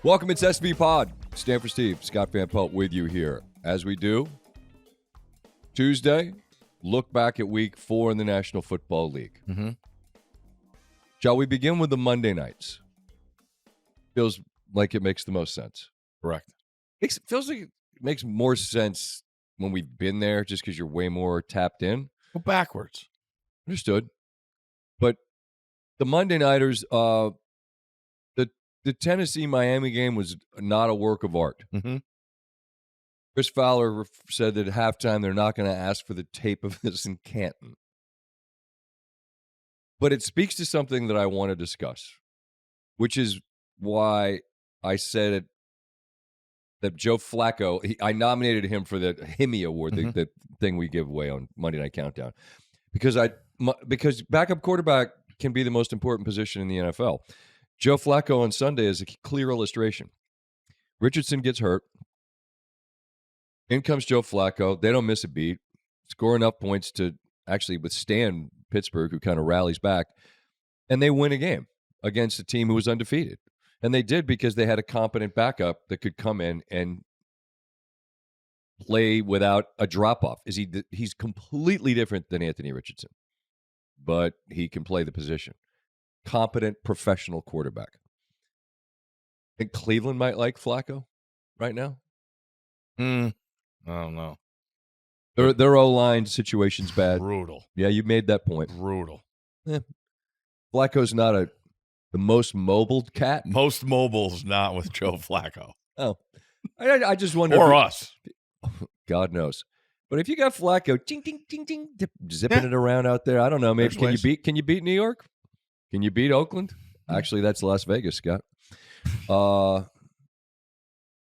Welcome, it's SVPod. Stanford Steve, Scott Van Pelt with you here. As we do, Tuesday, look back at week 4 in the National Football League. Mm-hmm. Shall we begin with the Monday nights? Feels like it makes the most sense. Correct. It feels like it makes more sense when we've been there just because you're way more tapped in. Go backwards. Understood. But the Monday nighters, the Tennessee-Miami game was not a work of art. Mm-hmm. Chris Fowler said that at halftime they're not going to ask for the tape of this in Canton. But it speaks to something that I want to discuss, which is why I said it, that Joe Flacco, I nominated him for the Hemi Award, the thing we give away on Monday Night Countdown, because backup quarterback can be the most important position in the NFL. Joe Flacco on Sunday is a clear illustration. Richardson gets hurt. In comes Joe Flacco. They don't miss a beat. Score enough points to actually withstand Pittsburgh, who kind of rallies back. And they win a game against a team who was undefeated. And they did because they had a competent backup that could come in and play without a drop-off. He's completely different than Anthony Richardson, but he can play the position. Competent professional quarterback. Think Cleveland might like Flacco right now? I don't know. Their O-line situation's bad. Brutal. Yeah, you made that point. Brutal. Flacco's not the most mobile cat. Most mobile's not with Joe Flacco. Oh. I just wonder. Or us. God knows. But if you got Flacco, ding, ding, ding, ding, zipping it around out there, I don't know. Maybe can you beat New York? Can you beat Oakland? Actually, that's Las Vegas, Scott. I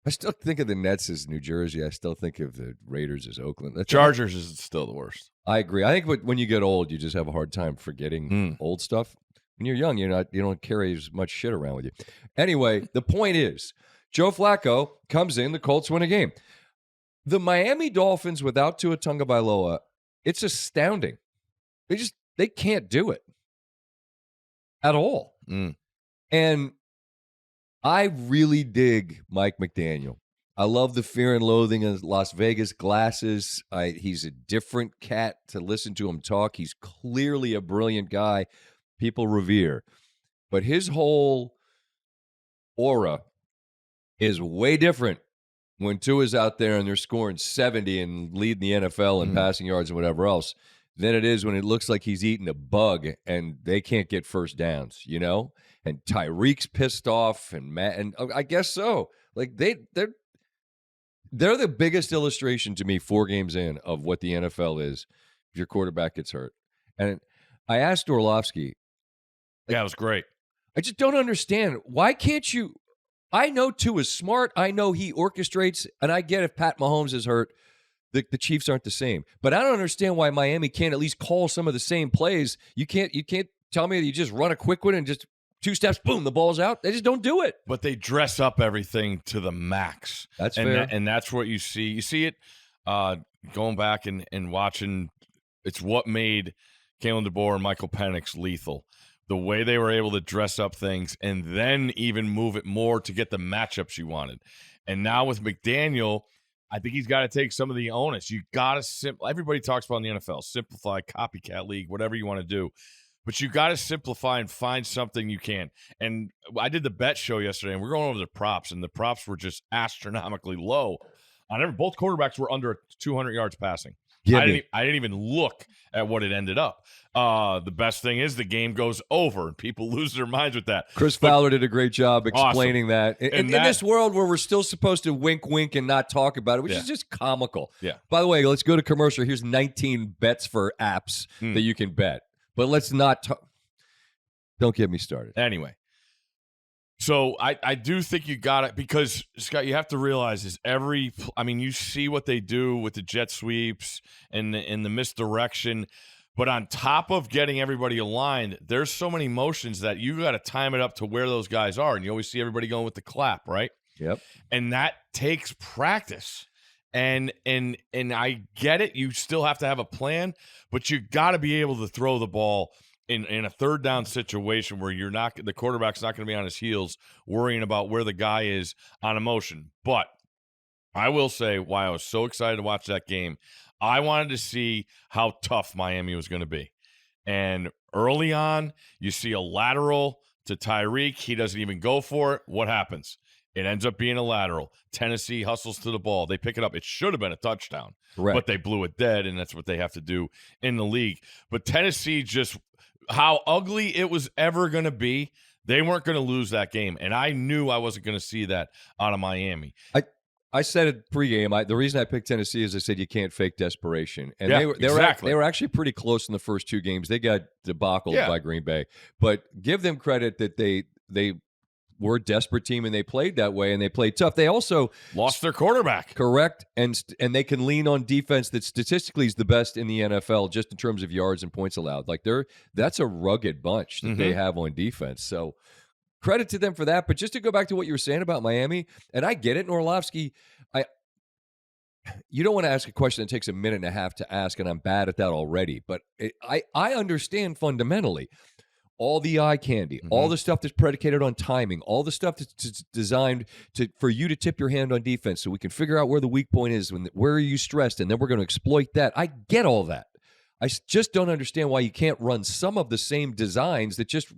still think of the Nets as New Jersey. I still think of the Raiders as Oakland. Chargers is still the worst. I agree. I think when you get old, you just have a hard time forgetting old stuff. When you're young, you don't carry as much shit around with you. Anyway, the point is, Joe Flacco comes in, the Colts win a game. The Miami Dolphins without Tua Tagovailoa, it's astounding. They can't do it at all. And I really dig Mike McDaniel. I love the fear and loathing of Las Vegas glasses. He's a different cat to listen to him talk. He's clearly a brilliant guy people revere. But his whole aura is way different when Tua's out there and they're scoring 70 and leading the NFL in passing yards and whatever else than it is when it looks like he's eating a bug and they can't get first downs, And Tyreek's pissed off and I guess so. Like they're the biggest illustration to me 4 games in of what the NFL is if your quarterback gets hurt. And I asked Orlovsky. Yeah, it was great. I just don't understand. Why can't you? I know Tua's smart. I know he orchestrates, and I get if Pat Mahomes is hurt, the Chiefs aren't the same. But I don't understand why Miami can't at least call some of the same plays. You can't tell me that you just run a quick one and just 2 steps, boom, the ball's out. They just don't do it. But they dress up everything to the max. That's fair. And that's what you see. You see it going back and watching. It's what made Kalen DeBoer and Michael Penix lethal. The way they were able to dress up things and then even move it more to get the matchups you wanted. And now with McDaniel, I think he's got to take some of the onus. You got to everybody talks about in the NFL, simplify, copycat league, whatever you want to do. But you got to simplify and find something you can. And I did the bet show yesterday, and we're going over the props, and the props were just astronomically low. Both quarterbacks were under 200 yards passing. I didn't even look at what it ended up. The best thing is the game goes over, and people lose their minds with that. Chris Fowler did a great job explaining that. In this world where we're still supposed to wink, wink, and not talk about it, which is just comical. Yeah. By the way, let's go to commercial. Here's 19 bets for apps that you can bet. But let's not don't get me started. Anyway. So I do think you got it because, Scott, you have to realize you see what they do with the jet sweeps and the misdirection, but on top of getting everybody aligned, there's so many motions that you got to time it up to where those guys are, and you always see everybody going with the clap, right? Yep. And that takes practice. And I get it. You still have to have a plan, but you got to be able to throw the ball in a third down situation where the quarterback's not going to be on his heels worrying about where the guy is on a motion. But I will say why I was so excited to watch that game. I wanted to see how tough Miami was going to be. And early on, you see a lateral to Tyreek. He doesn't even go for it. What happens? It ends up being a lateral. Tennessee hustles to the ball. They pick it up. It should have been a touchdown, but they blew it dead, and that's what they have to do in the league. But Tennessee just – how ugly it was ever going to be, they weren't going to lose that game. And I knew I wasn't going to see that out of Miami. I said it pregame. The reason I picked Tennessee is I said you can't fake desperation, and yeah, they were actually pretty close in the first two games. They got debacled by Green Bay, but give them credit that they were a desperate team and they played that way and they played tough. They also lost their quarterback, correct, and they can lean on defense that statistically is the best in the NFL just in terms of yards and points allowed. Like that's a rugged bunch that they have on defense. So. Credit to them for that, but just to go back to what you were saying about Miami, and I get it, Orlovsky, you don't want to ask a question that takes a minute and a half to ask, and I'm bad at that already, but I understand fundamentally all the eye candy, all the stuff that's predicated on timing, all the stuff that's designed for you to tip your hand on defense so we can figure out where the weak point is, where are you stressed, and then we're going to exploit that. I get all that. I just don't understand why you can't run some of the same designs that just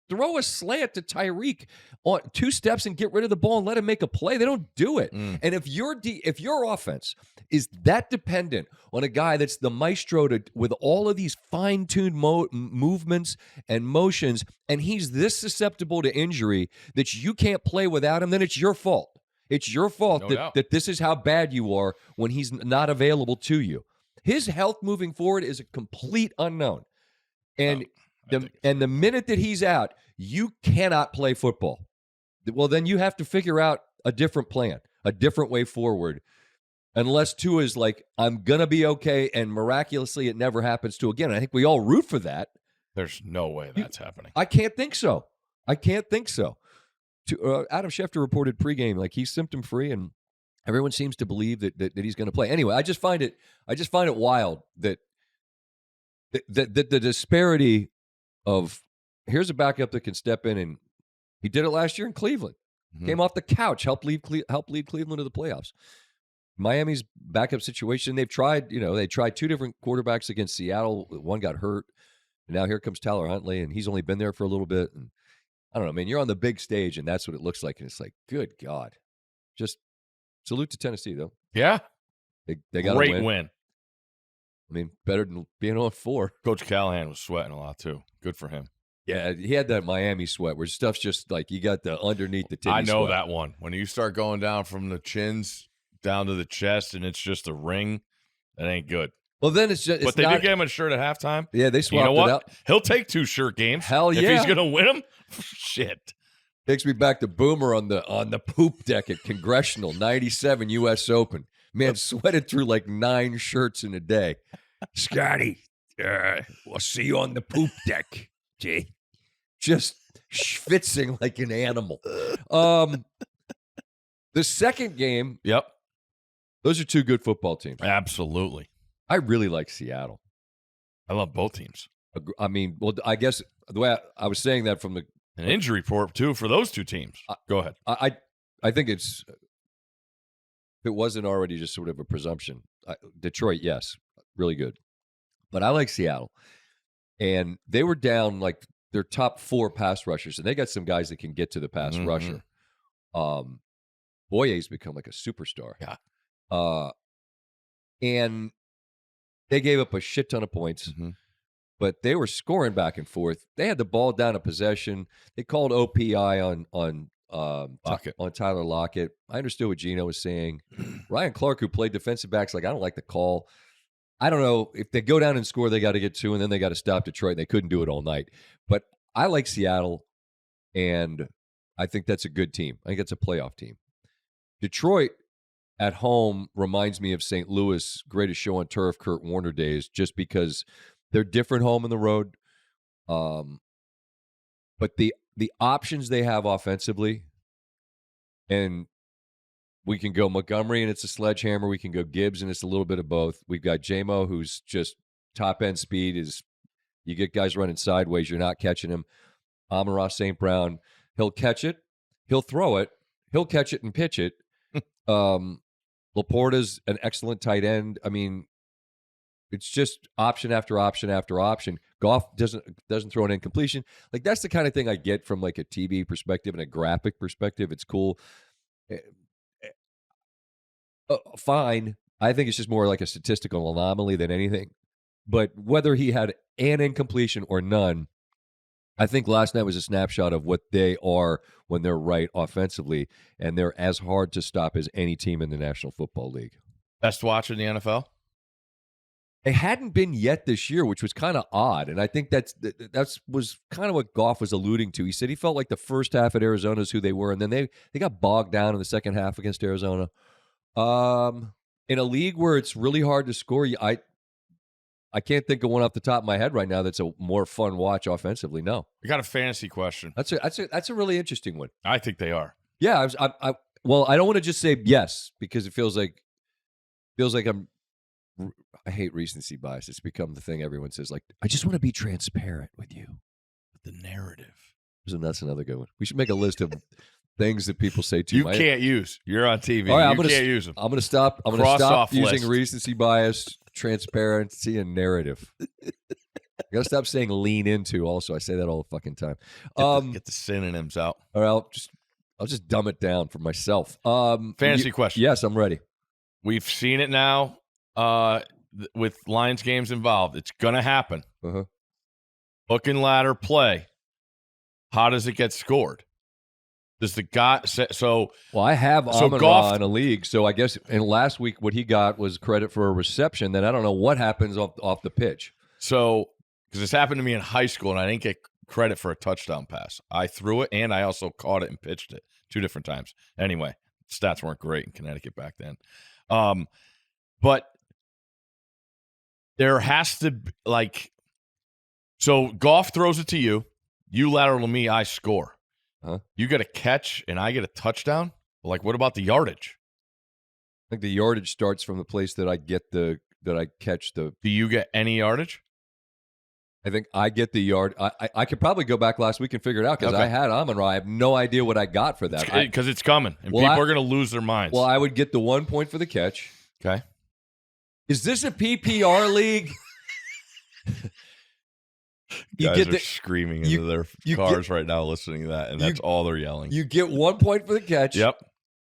throw a slant to Tyreek on 2 steps and get rid of the ball and let him make a play. They don't do it. And if your offense is that dependent on a guy that's the maestro with all of these fine-tuned movements and motions, and he's this susceptible to injury that you can't play without him, then it's your fault. It's your fault that this is how bad you are when he's not available to you. His health moving forward is a complete unknown. And the minute that he's out, you cannot play football. Well, then you have to figure out a different plan, a different way forward. Unless Tua is like, I'm going to be okay, and miraculously it never happens to again. I think we all root for that. There's no way that's happening. I can't think so. Adam Schefter reported pregame like he's symptom-free, and everyone seems to believe that he's going to play. Anyway, I just find it wild that the disparity of here's a backup that can step in, and he did it last year in Cleveland. Came off the couch, helped lead Cleveland to the playoffs. Miami's backup situation, they tried 2 different quarterbacks against Seattle. One got hurt, and now here comes Tyler Huntley, and he's only been there for a little bit. And I don't know, man, you're on the big stage, and that's what it looks like, and it's like, good God. Just salute to Tennessee, though. Yeah. They got a great win. I mean, better than being on 4. Coach Callahan was sweating a lot, too. Good for him. Yeah, he had that Miami sweat where stuff's just like you got the underneath the titty I know sweat. that one. When you start going down from the chins down to the chest and it's just a ring, that ain't good. Well, then it's just. But they did get him a shirt at halftime. Yeah, they swapped it out. He'll take 2 shirt games. Hell yeah. If he's going to win them, shit. Takes me back to Boomer on the poop deck at Congressional, 97 U.S. Open. Man, sweated through like 9 shirts in a day. Scotty, we'll see you on the poop deck. Gee. Just schwitzing like an animal. The second game. Yep. Those are 2 good football teams. Absolutely. I really like Seattle. I love both teams. I mean, well, I guess the way I was saying that from an injury report, too, for those 2 teams. Go ahead. I think if it wasn't already just sort of a presumption. Detroit, yes, really good. But I like Seattle. And they were down like their top 4 pass rushers, and they got some guys that can get to the pass rusher. Boye's become like a superstar. Yeah. And they gave up a shit ton of points, but they were scoring back and forth. They had the ball down a possession. They called OPI on Tyler Lockett. I understood what Gino was saying. Ryan Clark, who played defensive backs, like, I don't like the call. I don't know. If they go down and score, they got to get 2, and then they got to stop Detroit, and they couldn't do it all night. But I like Seattle, and I think that's a good team. I think it's a playoff team. Detroit at home reminds me of St. Louis' greatest show on turf, Kurt Warner days, just because they're different home and the road. But the options they have offensively, and we can go Montgomery and it's a sledgehammer. We can go Gibbs and it's a little bit of both. We've got J-Mo, who's just top-end speed is You get guys running sideways, you're not catching him. Amon-Ra St. Brown, he'll catch it, he'll throw it, he'll catch it and pitch it. Laporta's an excellent tight end. I mean, it's just option after option after option. Goff doesn't throw an incompletion. Like, that's the kind of thing I get from like a TV perspective and a graphic perspective. It's cool. Fine. I think it's just more like a statistical anomaly than anything. But whether he had an incompletion or none, I think last night was a snapshot of what they are when they're right offensively, and they're as hard to stop as any team in the National Football League. Best watch in the NFL? They hadn't been yet this year, which was kind of odd, and I think that's was kind of what Goff was alluding to. He said he felt like the first half at Arizona is who they were, and then they got bogged down in the second half against Arizona. In a league where it's really hard to score, I can't think of one off the top of my head right now that's a more fun watch offensively. No, I got a fantasy question. That's a really interesting one. I think they are. Yeah, well, I don't want to just say yes because it feels like I hate recency bias. It's become the thing everyone says. Like, I just want to be transparent with you. The narrative. That's another good one. We should make a list of things that people say to you. You can't use. You're on TV. All right, you can't use them. I'm going to stop. I'm going to stop using recency bias, transparency, and narrative. I got to stop saying lean into. Also, I say that all the fucking time. Get the synonyms out. All right, I'll just dumb it down for myself. Fantasy question. Yes, I'm ready. We've seen it now with Lions games involved. It's going to happen. Uh-huh. Hook and ladder play. How does it get scored? Does the guy so? Well, I have Amon-Ra in a league, so I guess in last week what he got was credit for a reception. Then I don't know what happens off the pitch. So, because this happened to me in high school, and I didn't get credit for a touchdown pass. I threw it, and I also caught it and pitched it 2 different times. Anyway, stats weren't great in Connecticut back then. But there has to be, so Goff throws it to you, you lateral to me, I score. Huh? You get a catch and I get a touchdown? Like, what about the yardage? I think the yardage starts from the place that I catch the. Do you get any yardage? I think I get the yard. I could probably go back last week and figure it out because I had Amon-Ra. I have no idea what I got for that. Because it's coming, and people are going to lose their minds. Well, I would get the 1 point for the catch. Okay. Is this a PPR league? Guys are screaming into their cars right now listening to that, and that's all they're yelling. You get 1 point for the catch. Yep.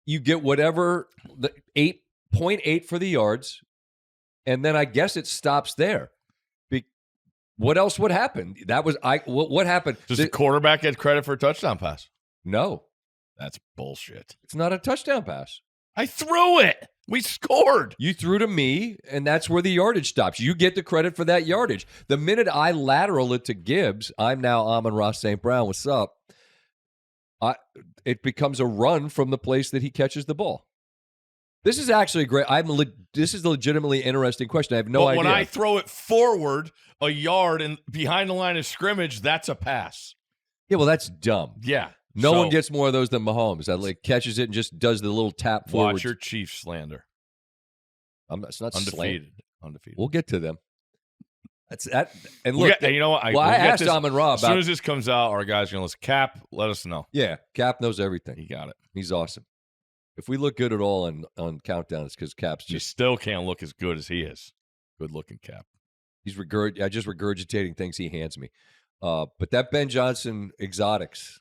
You get whatever, the 8.8 for the yards, and then I guess it stops there. What else would happen? What happened? Does the quarterback get credit for a touchdown pass? No. That's bullshit. It's not a touchdown pass. I threw it. We scored. You threw to me, and that's where the yardage stops. You get the credit for that yardage. The minute I lateral it to Gibbs, I'm now Amon-Ra St. Brown. What's up? It becomes a run from the place that he catches the ball. This is actually great. This is a legitimately interesting question. I have no idea. When I throw it forward a yard and behind the line of scrimmage, that's a pass. Yeah, well, that's dumb. Yeah. No one gets more of those than Mahomes. That catches it and just does the little tap forward. Watch your Chiefs slander. It's not undefeated. We'll get to them. That's that. And look, you know what? I asked Amon-Ra about. As soon as this comes out, our guys are going to listen. Cap, let us know. Yeah, Cap knows everything. He got it. He's awesome. If we look good at all on Countdown, it's because Cap's You still can't look as good as he is. Good looking, Cap. He's just regurgitating things he hands me. But that Ben Johnson exotics.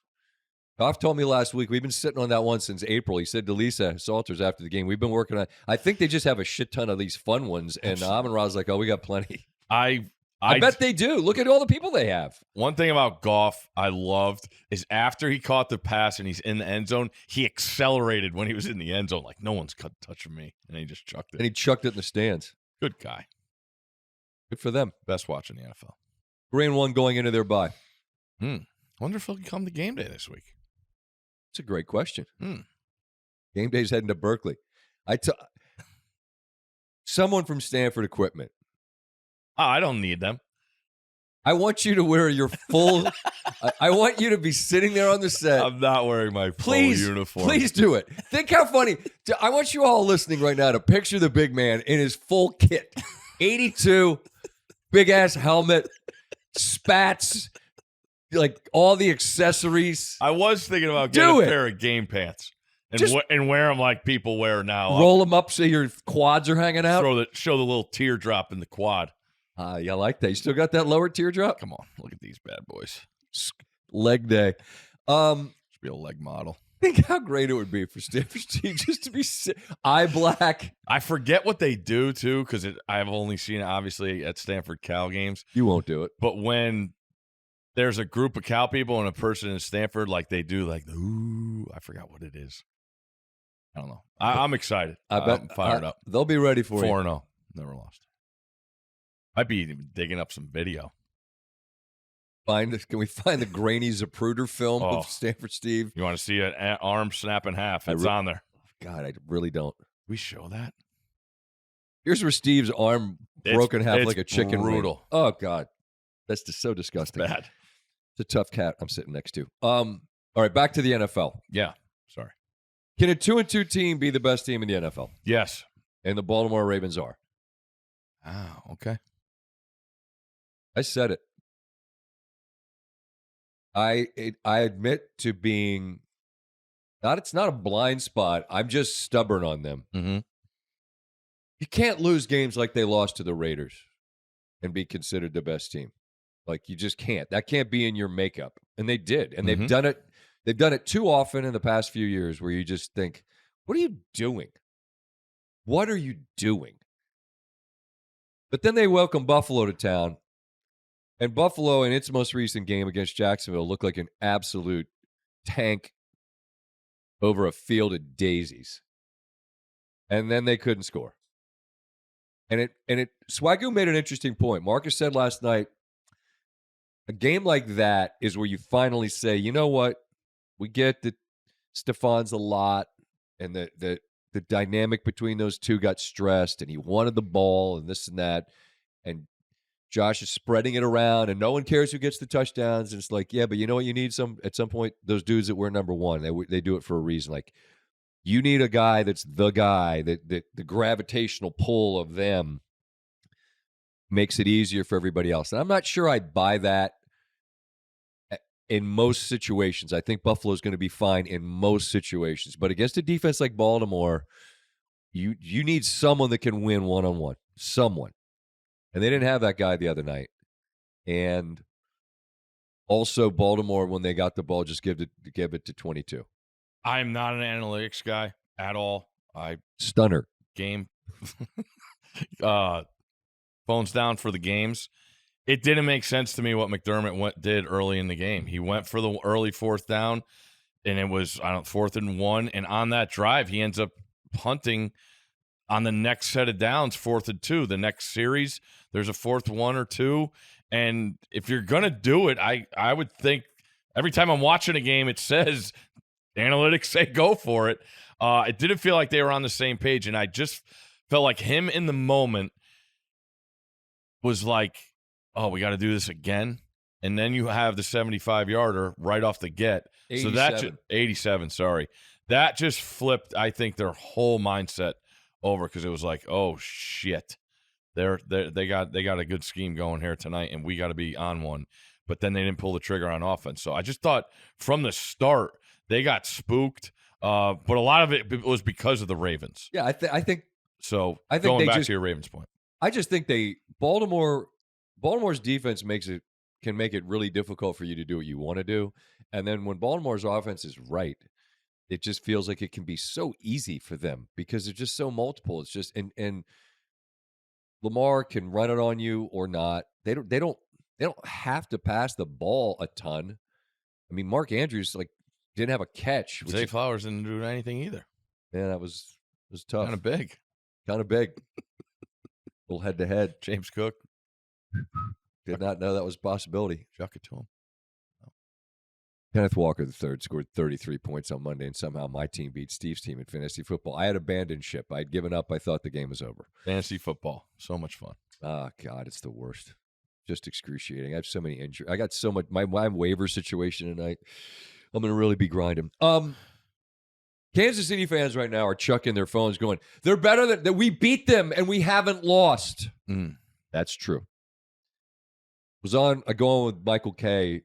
Goff told me last week, we've been sitting on that one since April. He said to Lisa Salters after the game, we've been working on I think they just have a shit ton of these fun ones. And Amon-Ra's like, oh, we got plenty. I bet they do. Look at all the people they have. One thing about Goff I loved is after he caught the pass and he's in the end zone, he accelerated when he was in the end zone. Like, no one's touching me. And he just chucked it. And he chucked it in the stands. Good guy. Good for them. Best watch in the NFL. 3-1 going into their bye. Wonder if he'll come to game day this week. It's a great question. Game day's heading to Berkeley. Someone from Stanford Equipment. Oh, I don't need them. I want you to wear your full. I want you to be sitting there on the set. I'm not wearing my full uniform. Please do it. Think how funny. I want you all listening right now to picture the big man in his full kit. 82, big ass helmet, spats, like all the accessories. I was thinking about getting a pair of game pants and wear them like people wear now. Roll them up so your quads are hanging out. Show the little teardrop in the quad. Yeah, I like that. You still got that lower teardrop? Come on, look at these bad boys. Leg day. Should be a leg model. Think how great it would be for Stanford Steve just to be eye black. I forget what they do too, because I've only seen it obviously at Stanford Cal games. You won't do it. But when there's a group of Cal people and a person in Stanford, like they do, like ooh, I forgot what it is. I don't know. I'm excited. I'm fired up. They'll be ready for 4-0. Never lost. Might be digging up some video. Can we find the grainy Zapruder film of Stanford Steve? You want to see an arm snap in half? It's on there. God, I really don't. We show that? Here's where Steve's arm broke in half like a chicken brutal. wing. Oh, God. That's just so disgusting. It's bad. It's a tough cat I'm sitting next to. All right, back to the NFL. Yeah, sorry. Can a 2-2 team be the best team in the NFL? Yes. And the Baltimore Ravens are. Okay. I said it. I admit to being it's not a blind spot. I'm just stubborn on them. Mm-hmm. You can't lose games like they lost to the Raiders and be considered the best team. Like you just can't. That can't be in your makeup. And they did. And they've done it. They've done it too often in the past few years where you just think, what are you doing? What are you doing? But then they welcome Buffalo to town. And Buffalo, in its most recent game against Jacksonville, looked like an absolute tank over a field of daisies. And then they couldn't score. And Swagoo made an interesting point. Marcus said last night, a game like that is where you finally say, you know what? We get that Stefan's a lot, and the dynamic between those two got stressed, and he wanted the ball and this and that. And Josh is spreading it around, and no one cares who gets the touchdowns. And it's like, yeah, but you know what? You need at some point, those dudes that were number one, they do it for a reason. Like, you need a guy that's the guy that the gravitational pull of them makes it easier for everybody else. And I'm not sure I'd buy that in most situations. I think Buffalo's going to be fine in most situations. But against a defense like Baltimore, you need someone that can win one-on-one. Someone. And they didn't have that guy the other night. And also Baltimore, when they got the ball, just give it to 22. I am not an analytics guy at all. Stunner. Game phones down for the games. It didn't make sense to me what McDermott did early in the game. He went for the early fourth down, and it was 4th and 1. And on that drive, he ends up punting on the next set of downs, 4th and 2. The next series, there's a 4th 1 or 2. And if you're going to do it, I would think every time I'm watching a game, it says analytics say go for it. It didn't feel like they were on the same page, and I just felt like him in the moment was like, oh, we got to do this again. And then you have the 75-yarder right off the get. 87. So that 87, sorry. That just flipped, I think, their whole mindset over, because it was like, oh shit, they got a good scheme going here tonight, and we got to be on one. But then they didn't pull the trigger on offense. So I just thought from the start they got spooked. But a lot of it was because of the Ravens. Yeah, I think so. I think going back to your Ravens point, I just think Baltimore's defense can make it really difficult for you to do what you want to do, and then when Baltimore's offense is right, it just feels like it can be so easy for them because they're just so multiple. It's just and Lamar can run it on you or not. They don't have to pass the ball a ton. I mean, Mark Andrews didn't have a catch. Zay Flowers didn't do anything either. Yeah, that was tough. Kind of big. Little head to head. James Cook did not know that was a possibility. Chuck it to him. Kenneth Walker III scored 33 points on Monday, and somehow my team beat Steve's team in fantasy football. I had abandoned ship. I had given up. I thought the game was over. Fantasy football, so much fun. Ah, God, it's the worst. Just excruciating. I have so many injuries. I got so much. My waiver situation tonight. I'm going to really be grinding. Kansas City fans right now are chucking their phones going, they're better than we beat them and we haven't lost. That's true. I go on with Michael K.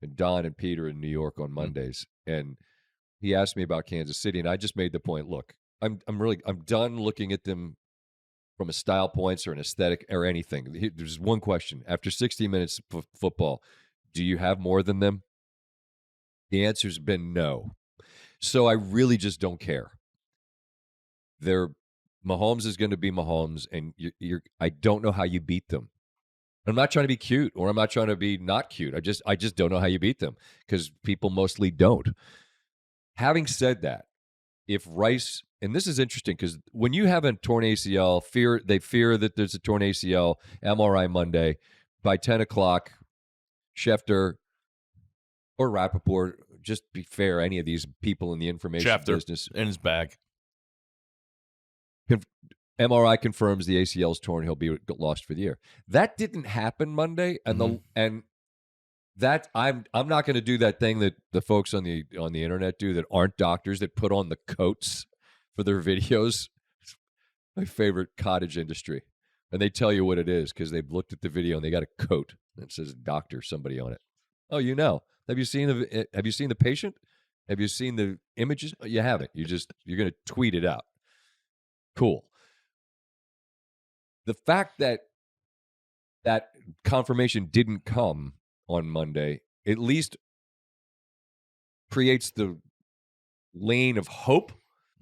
and Don and Peter in New York on Mondays, and he asked me about Kansas City, and I just made the point. Look, I'm done looking at them from a style points or an aesthetic or anything. There's one question: after 60 minutes of football, do you have more than them? The answer's been no. So I really just don't care. Mahomes is going to be Mahomes, and I don't know how you beat them. I'm not trying to be cute, or I'm not trying to be not cute. I just don't know how you beat them because people mostly don't. Having said that, if Rice, and this is interesting because when you have a torn ACL, they fear that there's a torn ACL, MRI Monday, by 10 o'clock, Schefter or Rappaport, just be fair, any of these people in the information business. In his bag. MRI confirms the ACL is torn. He'll be lost for the year. That didn't happen Monday, and that I'm not going to do that thing that the folks on the internet do that aren't doctors that put on the coats for their videos. My favorite cottage industry, and they tell you what it is because they've looked at the video and they got a coat that says doctor somebody on it. Oh, have you seen the patient? Have you seen the images? You haven't. You're going to tweet it out. Cool. The fact that confirmation didn't come on Monday at least creates the lane of hope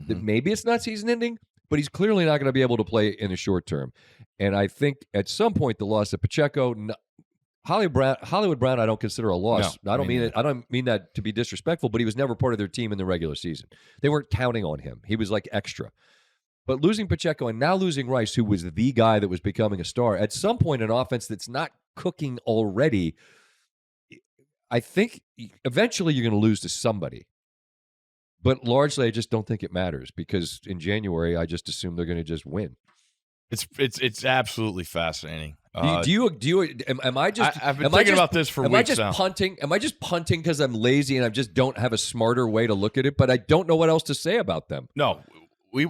that maybe it's not season ending, but he's clearly not going to be able to play in the short term. And I think at some point the loss of Pacheco, Hollywood Brown, I don't consider a loss. No, I don't mean that to be disrespectful, but he was never part of their team in the regular season. They weren't counting on him. He was like extra. But losing Pacheco and now losing Rice, who was the guy that was becoming a star, at some point an offense that's not cooking already, I think eventually you're going to lose to somebody. But largely I just don't think it matters because in January I just assume they're going to just win. It's absolutely fascinating. Am I just? I've been thinking about this for weeks now. Am I just punting? Am I just punting because I'm lazy and I just don't have a smarter way to look at it? But I don't know what else to say about them. No. I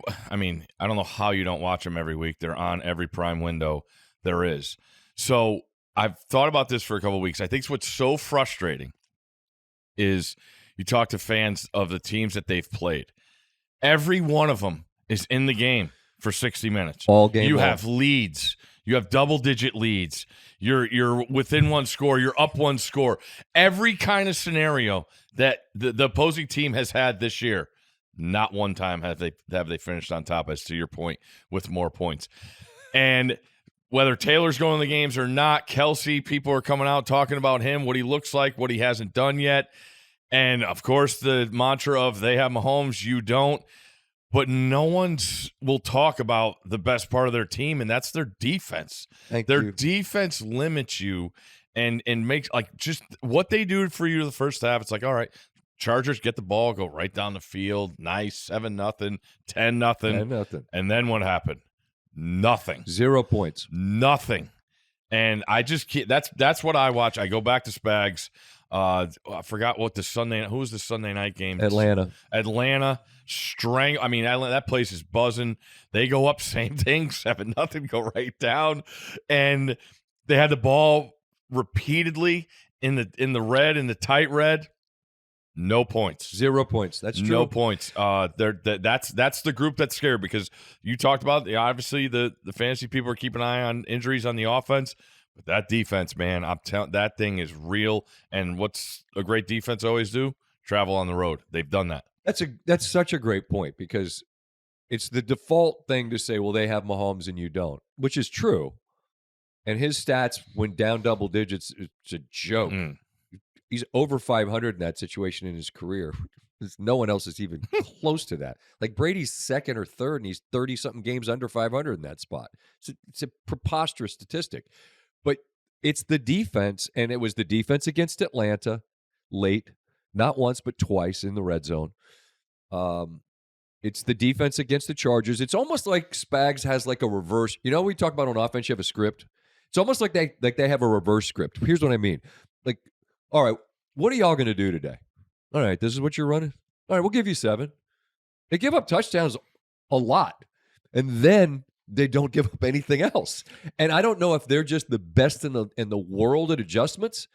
don't know how you don't watch them every week. They're on every prime window there is. So I've thought about this for a couple of weeks. I think what's so frustrating is you talk to fans of the teams that they've played. Every one of them is in the game for 60 minutes. All game. You have leads. You have double-digit leads. You're within one score. You're up one score. Every kind of scenario that the opposing team has had this year. Not one time have they finished on top, as to your point, with more points. And whether Taylor's going to the games or not, Kelsey, people are coming out talking about him, what he looks like, what he hasn't done yet. And, of course, the mantra of they have Mahomes, you don't. But no one will talk about the best part of their team, and that's their defense. Their defense limits you and makes, like, just what they do for you the first half. It's like, all right, Chargers get the ball, go right down the field. Nice, 7-0, 10-0. And then what happened? Nothing. 0 points. Nothing. And I just can't. That's what I watch. I go back to Spags. I forgot what who was the Sunday night game? Atlanta. That place is buzzing. They go up, same thing, 7-0, go right down. And they had the ball repeatedly in the red, in the tight red. No points. 0 points. That's true. No points. That's the group that's scared because you talked about obviously the fantasy people are keeping an eye on injuries on the offense, but that defense, man, I'm telling that thing is real. And what's a great defense always do? Travel on the road. They've done that. That's such a great point because it's the default thing to say, well, they have Mahomes and you don't, which is true. And his stats went down double digits. It's a joke. He's over 500 in that situation in his career. No one else is even close to that. Like Brady's second or third, and he's 30-something games under 500 in that spot. It's a preposterous statistic. But it's the defense, and it was the defense against Atlanta late, not once but twice in the red zone. It's the defense against the Chargers. It's almost like Spags has like a reverse. You know, we talk about on offense, you have a script. It's almost like they have a reverse script. Here's what I mean. Like, all right, what are y'all going to do today? All right, this is what you're running. All right, we'll give you 7. They give up touchdowns a lot. And then they don't give up anything else. And I don't know if they're just the best in the world at adjustments,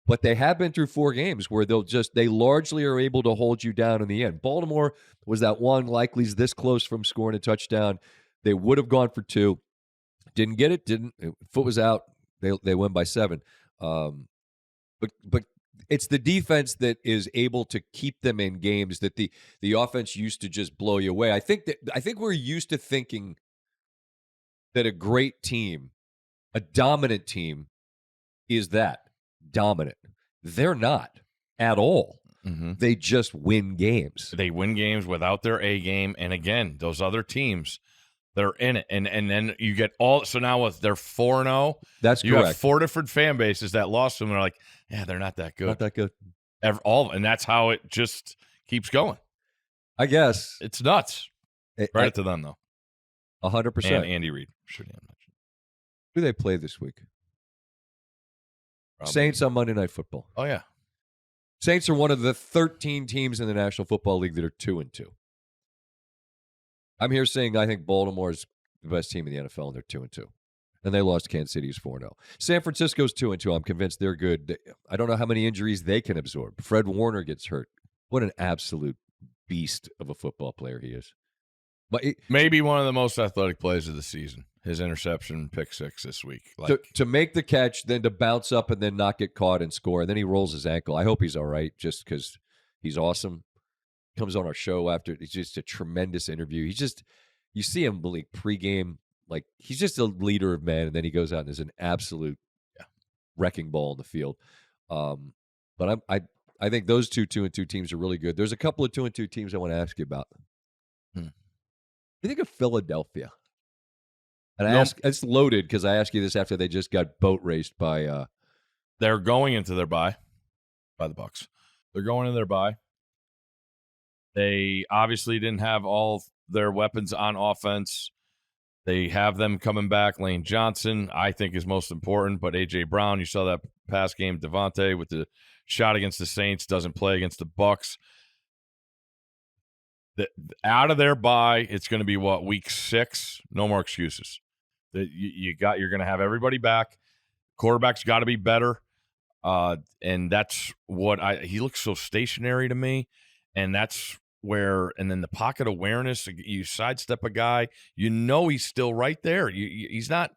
but they have been through 4 games where they largely are able to hold you down in the end. Baltimore was that one, likely's this close from scoring a touchdown. They would have gone for 2. Didn't get it. Foot was out. They win by 7. But it's the defense that is able to keep them in games that the offense used to just blow you away. I think we're used to thinking that a great team, a dominant team, is that dominant. They're not at all. Mm-hmm. They just win games. They win games without their A game. And again, those other teams, they're in it. And then you get so now with their 4-0, that's correct. You have 4 different fan bases that lost them. They're like, yeah, they're not that good. Not that good. And that's how it just keeps going. I guess. It's nuts. Credit to them, though. 100%. And Andy Reid. Should have mentioned. Who do they play this week? Probably. Saints on Monday Night Football. Oh, yeah. Saints are one of the 13 teams in the National Football League that are 2-2. I'm here saying I think Baltimore is the best team in the NFL, and they're 2-2. And they lost to Kansas City, who's 4-0. San Francisco's 2-2. I'm convinced they're good. I don't know how many injuries they can absorb. Fred Warner gets hurt. What an absolute beast of a football player he is. But maybe one of the most athletic plays of the season. His interception, pick 6 this week. To make the catch, then to bounce up and then not get caught and score. And then he rolls his ankle. I hope he's all right just because he's awesome. Comes on our show after. It's just a tremendous interview. You see him like pregame. Like, he's just a leader of men, and then he goes out and is an absolute wrecking ball in the field. But I think those 2-2 teams are really good. There's a couple of 2-2 teams I want to ask you about. What do you think of Philadelphia? And it's loaded because I asked you this after they just got boat raced by. They're going into their bye by the Bucs. They're going into their bye. They obviously didn't have all their weapons on offense. They have them coming back. Lane Johnson, I think, is most important. But A.J. Brown, you saw that pass game. Devontae with the shot against the Saints, doesn't play against the Bucs. Out of their bye, it's going to be, week 6? No more excuses. You're going to have everybody back. Quarterback's got to be better. And that's what he looks so stationary to me. And that's where, and then the pocket awareness, you sidestep a guy, he's still right there. He's not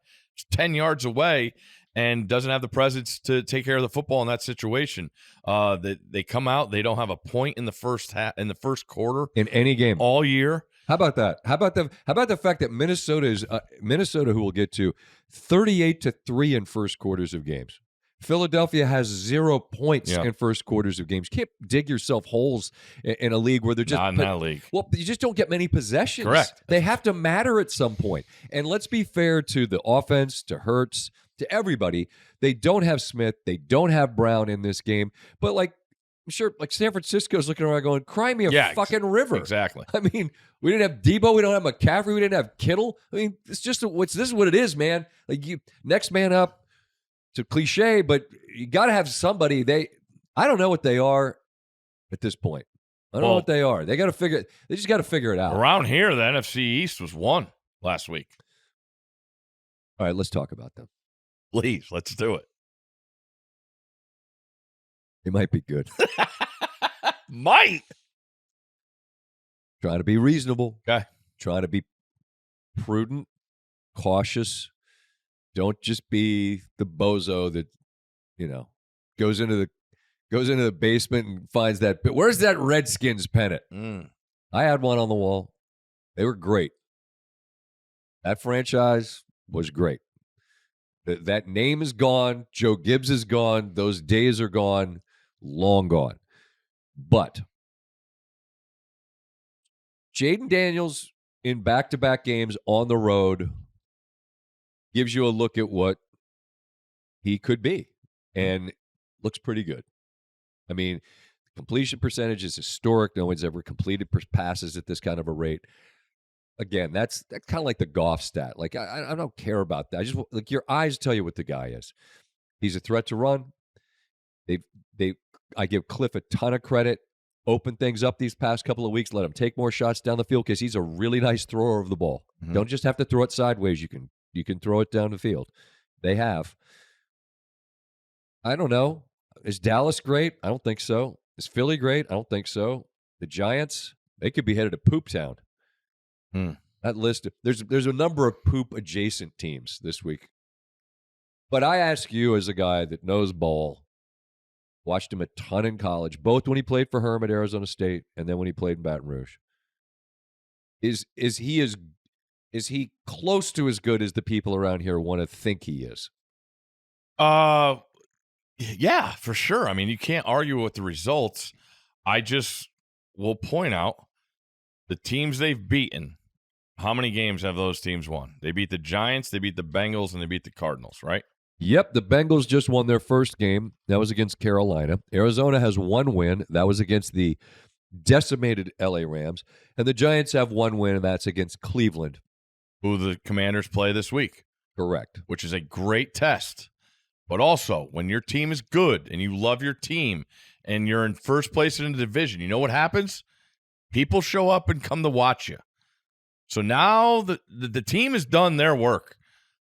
10 yards away and doesn't have the presence to take care of the football in that situation. They come out, they don't have a point in the first quarter in any game all year. How about that? How about the fact that Minnesota, who we'll get to, 38-3 in first quarters of games. Philadelphia has 0 points in first quarters of games. You can't dig yourself holes in a league where they're just not in that league. Well, you just don't get many possessions. Correct. They have to matter at some point. And let's be fair to the offense, to Hurts, to everybody. They don't have Smith. They don't have Brown in this game. But I'm sure San Francisco's looking around going, cry me a fucking river. Exactly. I mean, we didn't have Debo. We don't have McCaffrey. We didn't have Kittle. I mean, it's just this is what it is, man. Next man up. It's a cliche, but you got to have somebody. I don't know what they are at this point. I don't know what they are. They just got to figure it out. Around here, the NFC East was won last week. All right, let's talk about them. Please, let's do it. They might be good. Might. Trying to be reasonable. Okay. Trying to be prudent, cautious. Don't just be the bozo that, goes into the basement and finds that. Where's that Redskins pennant? I had one on the wall. They were great. That franchise was great. That name is gone. Joe Gibbs is gone. Those days are gone. Long gone. But Jaden Daniels in back-to-back games on the road gives you a look at what he could be, and looks pretty good. I mean, completion percentage is historic. No one's ever completed passes at this kind of a rate. Again, that's kind of like the Goff stat. I don't care about that. I just your eyes tell you what the guy is. He's a threat to run. I give Cliff a ton of credit open things up these past couple of weeks. Let him take more shots down the field because he's a really nice thrower of the ball. Mm-hmm. Don't just have to throw it sideways. You can throw it down the field. They have. I don't know. Is Dallas great? I don't think so. Is Philly great? I don't think so. The Giants, they could be headed to Pooptown. That list, there's a number of poop-adjacent teams this week. But I ask you as a guy that knows ball, watched him a ton in college, both when he played for Herm at Arizona State and then when he played in Baton Rouge. Is he close to as good as the people around here want to think he is? Yeah, for sure. I mean, you can't argue with the results. I just will point out the teams they've beaten. How many games have those teams won? They beat the Giants, they beat the Bengals, and they beat the Cardinals, right? Yep, the Bengals just won their first game. That was against Carolina. Arizona has one win. That was against the decimated LA Rams. And the Giants have one win, and that's against Cleveland, who the Commanders play this week. Correct. Which is a great test. But also, when your team is good and you love your team and you're in first place in the division, you know what happens? People show up and come to watch you. So now the team has done their work.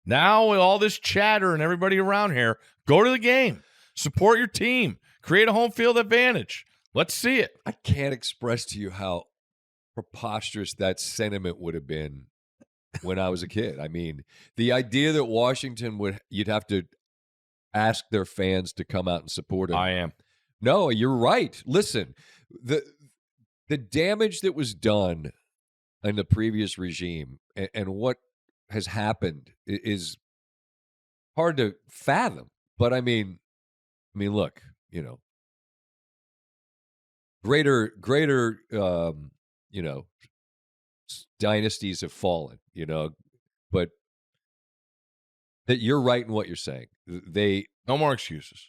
Now with all this chatter and everybody around here, go to the game. Support your team. Create a home field advantage. Let's see it. I can't express to you how preposterous that sentiment would have been when I was a kid. I mean, the idea that Washington you'd have to ask their fans to come out and support them. I am. No, you're right. Listen, the damage that was done in the previous regime and what has happened is hard to fathom. But I mean, look, greater, dynasties have fallen, but that you're right in what you're saying. No more excuses.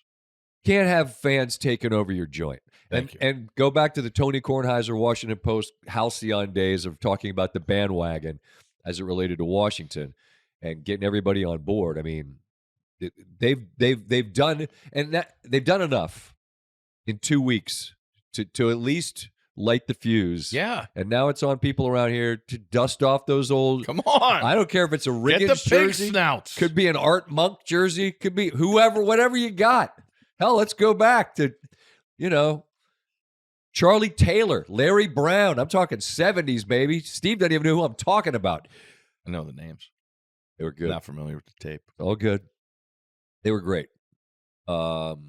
Can't have fans taking over your joint. And go back to the Tony Kornheiser Washington Post halcyon days of talking about the bandwagon as it related to Washington and getting everybody on board. I mean, they've done enough in 2 weeks to at least light the fuse. Yeah. And now it's on people around here to dust off those old. Come on. I don't care if it's a Riggins Get the pig jersey. snouts. Could be an Art Monk jersey. Could be whatever you got. Hell, let's go back to, Charlie Taylor, Larry Brown. I'm talking 70s, baby. Steve doesn't even know who I'm talking about. I know the names. They were good. Not familiar with the tape. All good. They were great. I'll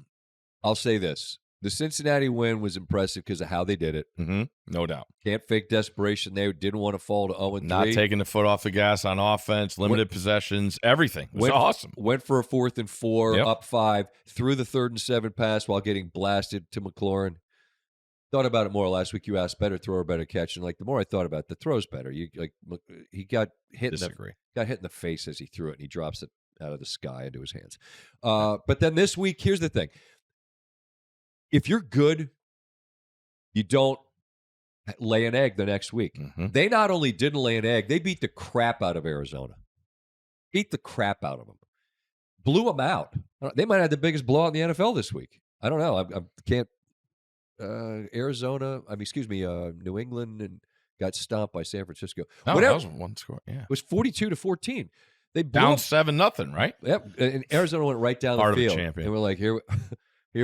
say this. The Cincinnati win was impressive because of how they did it. Mm-hmm. No doubt. Can't fake desperation. They didn't want to fall to 0-3. Not taking the foot off the gas on offense, limited possessions, everything. It was awesome. Went for a 4th and 4, up 5, threw the 3rd and 7 pass while getting blasted to McLaurin. Thought about it more last week. You asked better throw or better catch, and the more I thought about it, the throw's better. He got hit in the face as he threw it, and he drops it out of the sky into his hands. But then this week, here's the thing. If you're good, you don't lay an egg the next week. Mm-hmm. They not only didn't lay an egg, they beat the crap out of Arizona. Beat the crap out of them. Blew them out. They might have the biggest blowout in the NFL this week. I don't know. I can't. New England and got stomped by San Francisco. No, that was one score. Yeah, it was 42-14. They down 7-0 right? Yep. And Arizona went right down Part the field. Of the champion. And we're like, here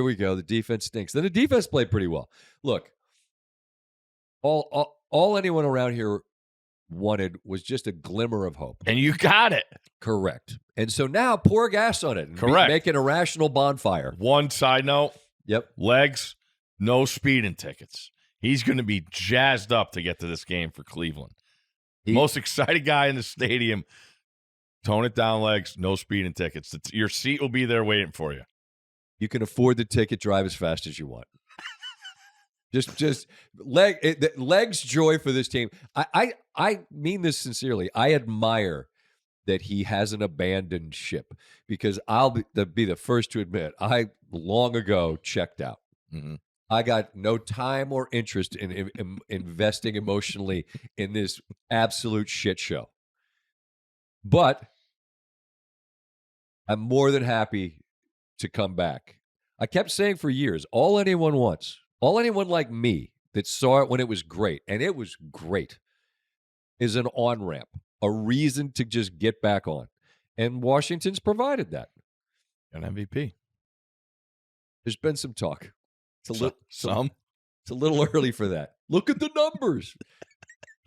we go. The defense stinks. Then the defense played pretty well. Look, all anyone around here wanted was just a glimmer of hope. And you got it. Correct. And so now pour gas on it. And correct. Make an irrational bonfire. One side note. Yep. Legs, no speeding tickets. He's going to be jazzed up to get to this game for Cleveland. Most excited guy in the stadium. Tone it down, Legs. No speeding tickets. Your seat will be there waiting for you. You can afford the ticket. Drive as fast as you want. just Legs joy for this team. I mean this sincerely. I admire that he hasn't abandoned ship because I'll be the first to admit I long ago checked out. Mm-hmm. I got no time or interest in investing emotionally in this absolute shit show. But I'm more than happy to come back. I kept saying for years, all anyone wants, all anyone like me that saw it when it was great, and it was great, is an on-ramp, a reason to just get back on. And Washington's provided that. An MVP. There's been some talk. It's a little early for that. Look at the numbers.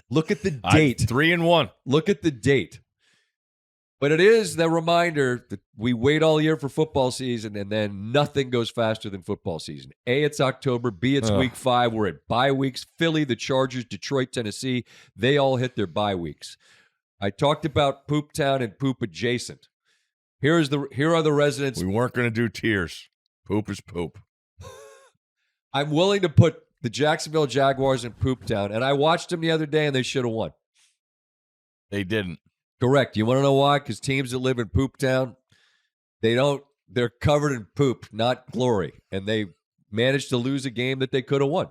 Look at the date. 3-1. Look at the date. But it is the reminder that we wait all year for football season, and then nothing goes faster than football season. A, it's October. B, it's week 5. We're at bye weeks. Philly, the Chargers, Detroit, Tennessee, they all hit their bye weeks. I talked about Pooptown and Poop adjacent. Here are the residents. We weren't going to do tiers. Poop is poop. I'm willing to put the Jacksonville Jaguars in Pooptown, and I watched them the other day, and they should have won. They didn't. Correct. You want to know why? Because teams that live in Pooptown, they're covered in poop, not glory. And they managed to lose a game that they could have won.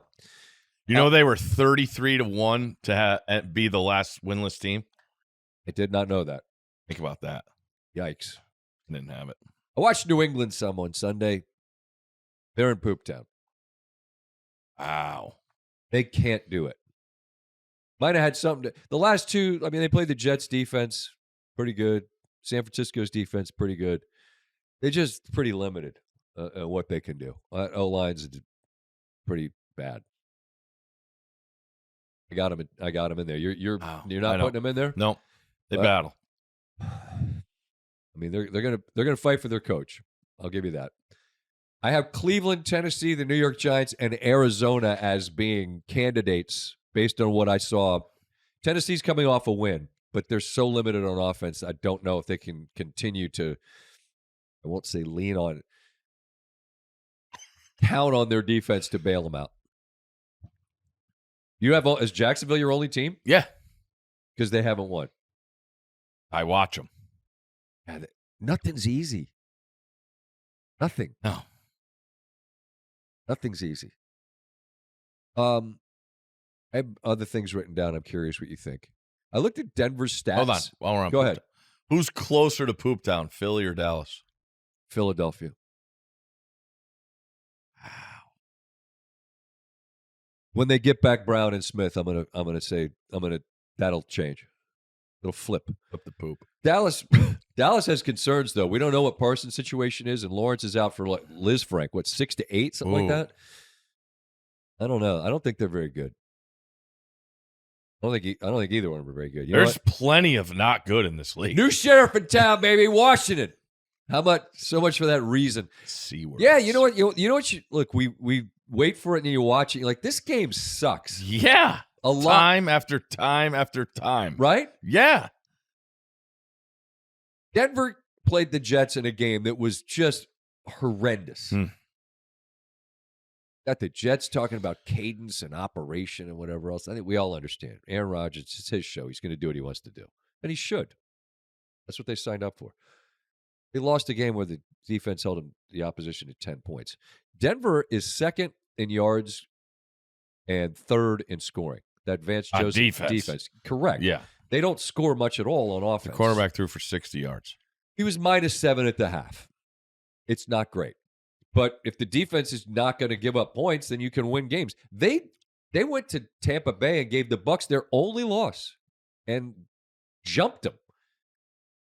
You know, they were 33-1 to be the last winless team. I did not know that. Think about that. Yikes. Didn't have it. I watched New England some on Sunday. They're in Pooptown. Wow. They can't do it. Might have had something the last two, they played the Jets defense pretty good. San Francisco's defense pretty good. They're just pretty limited at what they can do. O-line's pretty bad. I got him in there. You're not putting them in there? No. They battle. They're gonna fight for their coach. I'll give you that. I have Cleveland, Tennessee, the New York Giants, and Arizona as being candidates based on what I saw. Tennessee's coming off a win, but they're so limited on offense. I don't know if they can continue to, I won't say lean on it, count on their defense to bail them out. Is Jacksonville your only team? Yeah. Because they haven't won. I watch them. Nothing's easy. Nothing. No. Nothing's easy. I have other things written down. I'm curious what you think. I looked at Denver's stats. Hold on. While we're on Go ahead. Who's closer to Pooptown, Philly or Dallas? Philadelphia. Wow. When they get back Brown and Smith, that'll change. It'll flip. Flip the poop. Dallas has concerns though. We don't know what Parsons' situation is, and Lawrence is out for Liz Frank. What, 6 to 8, something like that? I don't know. I don't think they're very good. I don't think either one of them are very good. There's plenty of not good in this league. New sheriff in town, baby, Washington. How much? So much for that reason. C-words. Yeah, you know what? You know what? Look, we wait for it and you watch it. You're like, this game sucks. Yeah, a lot. Time after time after time. Right? Yeah. Denver played the Jets in a game that was just horrendous. Got the Jets talking about cadence and operation and whatever else. I think we all understand. Aaron Rodgers, it's his show. He's going to do what he wants to do. And he should. That's what they signed up for. They lost a game where the defense held the opposition to 10 points. Denver is second in yards and third in scoring. That Vance Joseph defense. Correct. Yeah. They don't score much at all on offense. The quarterback threw for 60 yards. He was -7 at the half. It's not great. But if the defense is not going to give up points, then you can win games. They went to Tampa Bay and gave the Bucs their only loss and jumped them.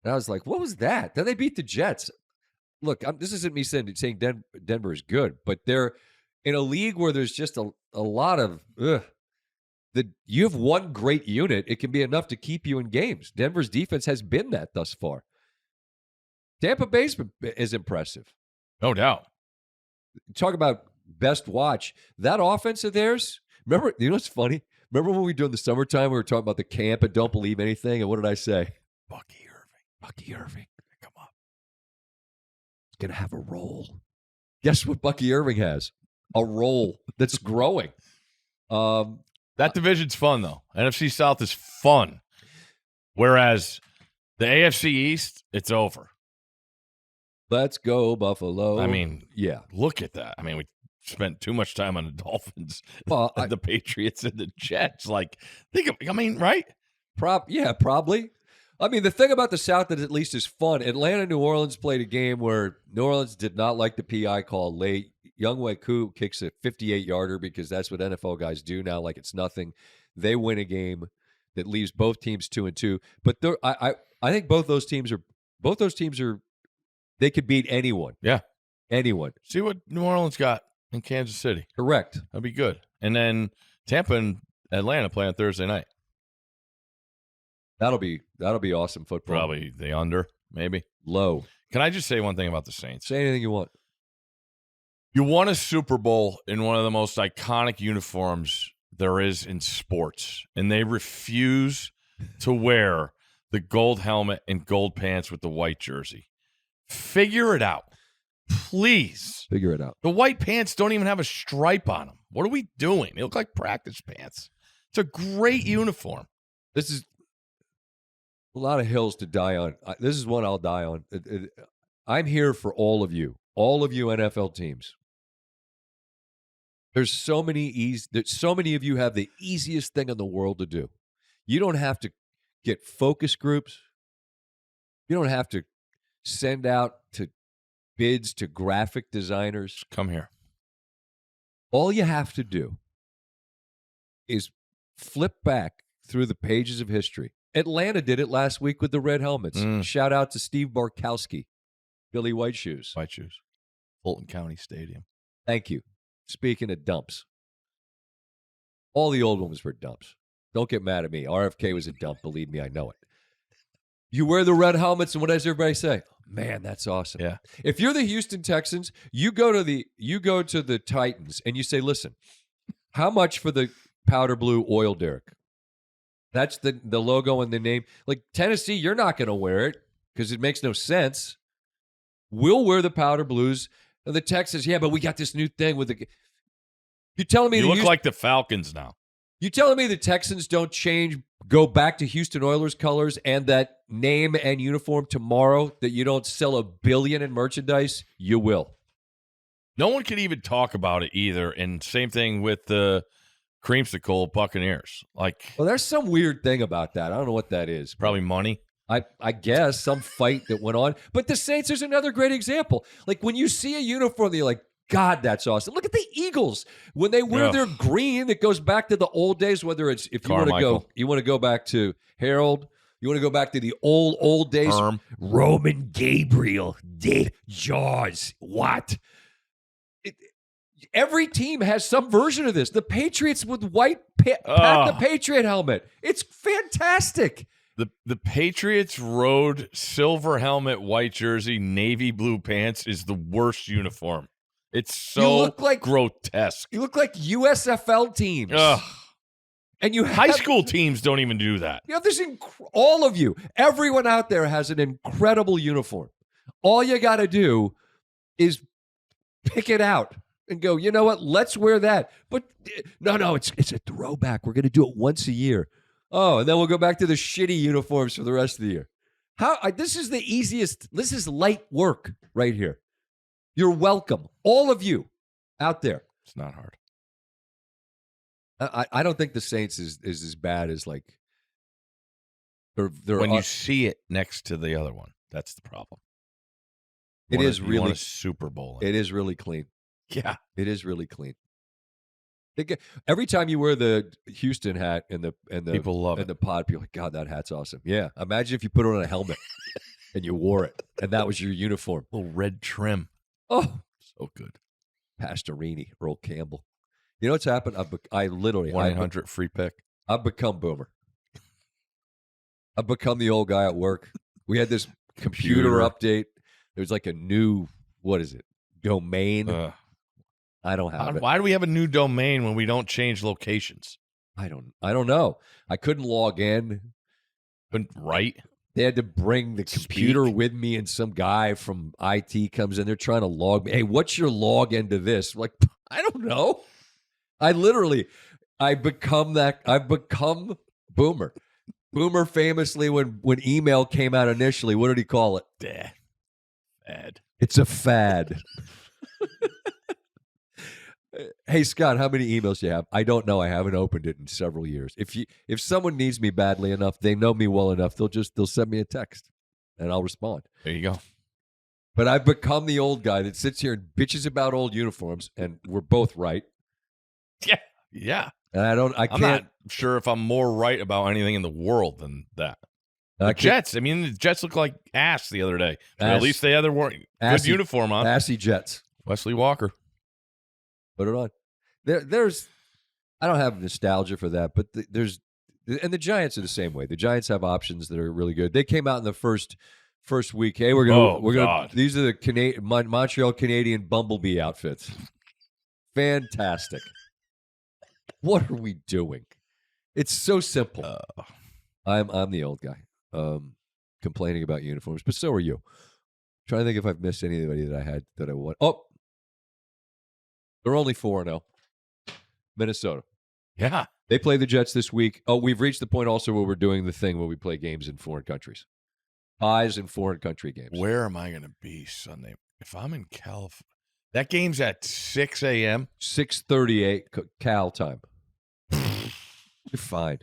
And I was like, what was that? Then they beat the Jets. Look, this isn't me saying Denver is good, but they're in a league where there's just a lot of you have one great unit. It can be enough to keep you in games. Denver's defense has been that thus far. Tampa Bay is impressive. No doubt. Talk about best watch. That offense of theirs, remember, you know what's funny? Remember when we do in the summertime, we were talking about the camp and don't believe anything, and what did I say? Bucky Irving. Come on. He's going to have a role. Guess what Bucky Irving has? A role that's growing. That division's fun, though. NFC South is fun. Whereas the AFC East, it's over. Let's go, Buffalo. I mean, yeah. Look at that. I mean, we spent too much time on the Dolphins, the Patriots, and the Jets. Like, right? Yeah, probably. I mean, the thing about the South that at least is fun, Atlanta, New Orleans played a game where New Orleans did not like the PI call late. Younghoe Koo kicks a 58-yarder because that's what NFL guys do now, like it's nothing. They win a game that leaves both teams 2-2. But I think both those teams are they could beat anyone. Yeah. Anyone. See what New Orleans got in Kansas City. Correct. That'd be good. And then Tampa and Atlanta play on Thursday night. That'll be awesome football. Probably the under, maybe. Low. Can I just say one thing about the Saints? Say anything you want. You won a Super Bowl in one of the most iconic uniforms there is in sports, and they refuse to wear the gold helmet and gold pants with the white jersey. Figure it out. Please. Figure it out. The white pants don't even have a stripe on them. What are we doing? They look like practice pants. It's a great uniform. This is a lot of hills to die on. This is one I'll die on. I'm here for all of you NFL teams. There's so many of you have the easiest thing in the world to do. You don't have to get focus groups. You don't have to send out to bids to graphic designers. Come here. All you have to do is flip back through the pages of history. Atlanta did it last week with the red helmets. Shout out to Steve Barkowski, Billy White Shoes. White Shoes. Fulton County Stadium. Thank you. Speaking of dumps, all the old ones were dumps. Don't get mad at me. RFK was a dump. Believe me, I know it. You wear the red helmets, and what does everybody say? Man, that's awesome. Yeah. If you're the Houston Texans, you go to the Titans, and you say, listen, how much for the powder blue oil derrick? That's the logo and the name. Like Tennessee, you're not going to wear it because it makes no sense. We'll wear the powder blues. And the Texans, yeah, but we got this new thing with the. You're telling me you look like the Falcons now. You telling me the Texans don't go back to Houston Oilers colors and that name and uniform tomorrow? That you don't sell $1 billion in merchandise? You will. No one could even talk about it either. And same thing with the creamsicle Buccaneers. Well, there's some weird thing about that. I don't know what that is. Probably money. I guess some fight that went on. But the Saints is another great example. Like when you see a uniform, you're like, God, that's awesome. Look at the Eagles. When they wear their green, it goes back to the old days, whether it's if you want to go back to Harold, you want to go back to the old days. Roman Gabriel did Jaws. What? Every team has some version of this. The Patriots with white the Patriot helmet. It's fantastic. The Patriots road silver helmet, white jersey, navy blue pants is the worst uniform. It's so grotesque. You look like USFL teams. Ugh. And high school teams don't even do that. You have this all of you. Everyone out there has an incredible uniform. All you got to do is pick it out and go, you know what? Let's wear that. But no, it's a throwback. We're going to do it once a year. Oh, and then we'll go back to the shitty uniforms for the rest of the year. This is the easiest. This is light work right here. You're welcome. All of you out there. It's not hard. I don't think the Saints is as bad as like. When you see it next to the other one, that's the problem. It is really a Super Bowl. It is really clean. Yeah, it is really clean. Every time you wear the Houston hat and the people love and the pod, people are like, God, that hat's awesome. Yeah, imagine if you put it on a helmet and you wore it, and that was your uniform. Little red trim. Oh, so good. Pastorini, Earl Campbell. You know what's happened? I literally 1-800 free pick. I've become boomer. I've become the old guy at work. We had this computer update. There's like a new domain. I don't have it. Why do we have a new domain when we don't change locations? I don't know. I couldn't log in. Right? They had to bring the computer with me, and some guy from IT comes in. They're trying to log me. Hey, what's your log into this? I'm like, I don't know. I become that. I've become boomer. Boomer famously, when email came out initially, what did he call it? Fad. It's a fad. Hey, Scott, how many emails do you have? I don't know. I haven't opened it in several years. If someone needs me badly enough, they know me well enough, they'll send me a text, and I'll respond. There you go. But I've become the old guy that sits here and bitches about old uniforms, and we're both right. Yeah. And I'm not sure if I'm more right about anything in the world than that. The Jets. I mean, the Jets look like ass the other day. But at least they had their good uniform on. Assy Jets. Wesley Walker. Put it on. There's. I don't have nostalgia for that, but and the Giants are the same way. The Giants have options that are really good. They came out in the first week. Hey, we're gonna. These are the Montreal Canadian Bumblebee outfits. Fantastic. What are we doing? It's so simple. I'm the old guy. Complaining about uniforms, but so are you. Trying to think if I've missed anybody that I want. Oh, they're only 4-0. Minnesota. Yeah. They play the Jets this week. Oh, we've reached the point also where we're doing the thing where we play games in foreign countries. Ties in foreign country games. Where am I going to be Sunday? If I'm in California, that game's at 6 a.m. 6:38 Cal time. You're fine.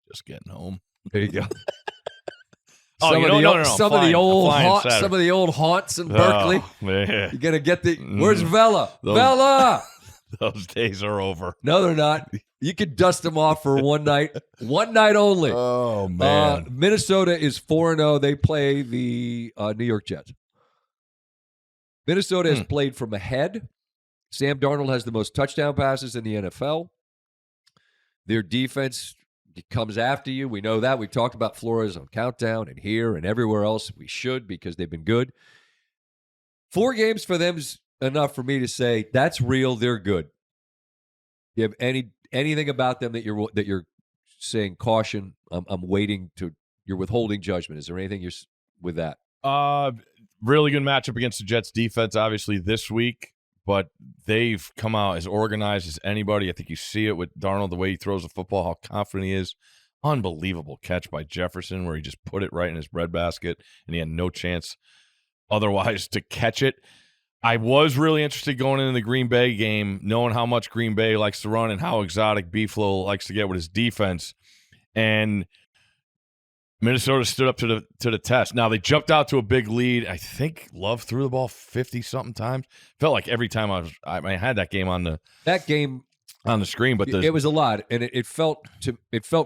Just getting home. There you go. Some of the old haunts in Berkeley. Oh, man. You gotta get where's Vela? Vela. Those days are over. No, they're not. You can dust them off for one night only. Oh man. Minnesota is 4-0. They play the New York Jets. Minnesota has played from ahead. Sam Darnold has the most touchdown passes in the NFL. Their defense comes after you. We know that. We talked about Flores on Countdown and here and everywhere else. We should because they've been good. 4 games for them is enough for me to say that's real. They're good. You have anything about them that you're saying caution? I'm waiting to. You're withholding judgment. Is there anything you're with that? Really good matchup against the Jets defense, obviously this week. But they've come out as organized as anybody. I think you see it with Darnold, the way he throws the football, how confident he is. Unbelievable catch by Jefferson where he just put it right in his breadbasket, and he had no chance otherwise to catch it. I was really interested going into the Green Bay game, knowing how much Green Bay likes to run and how exotic Beeflo likes to get with his defense. And Minnesota stood up to the test. Now, they jumped out to a big lead. I think Love threw the ball 50-something times. Felt like every time I had that game on the screen, but it was a lot, and it felt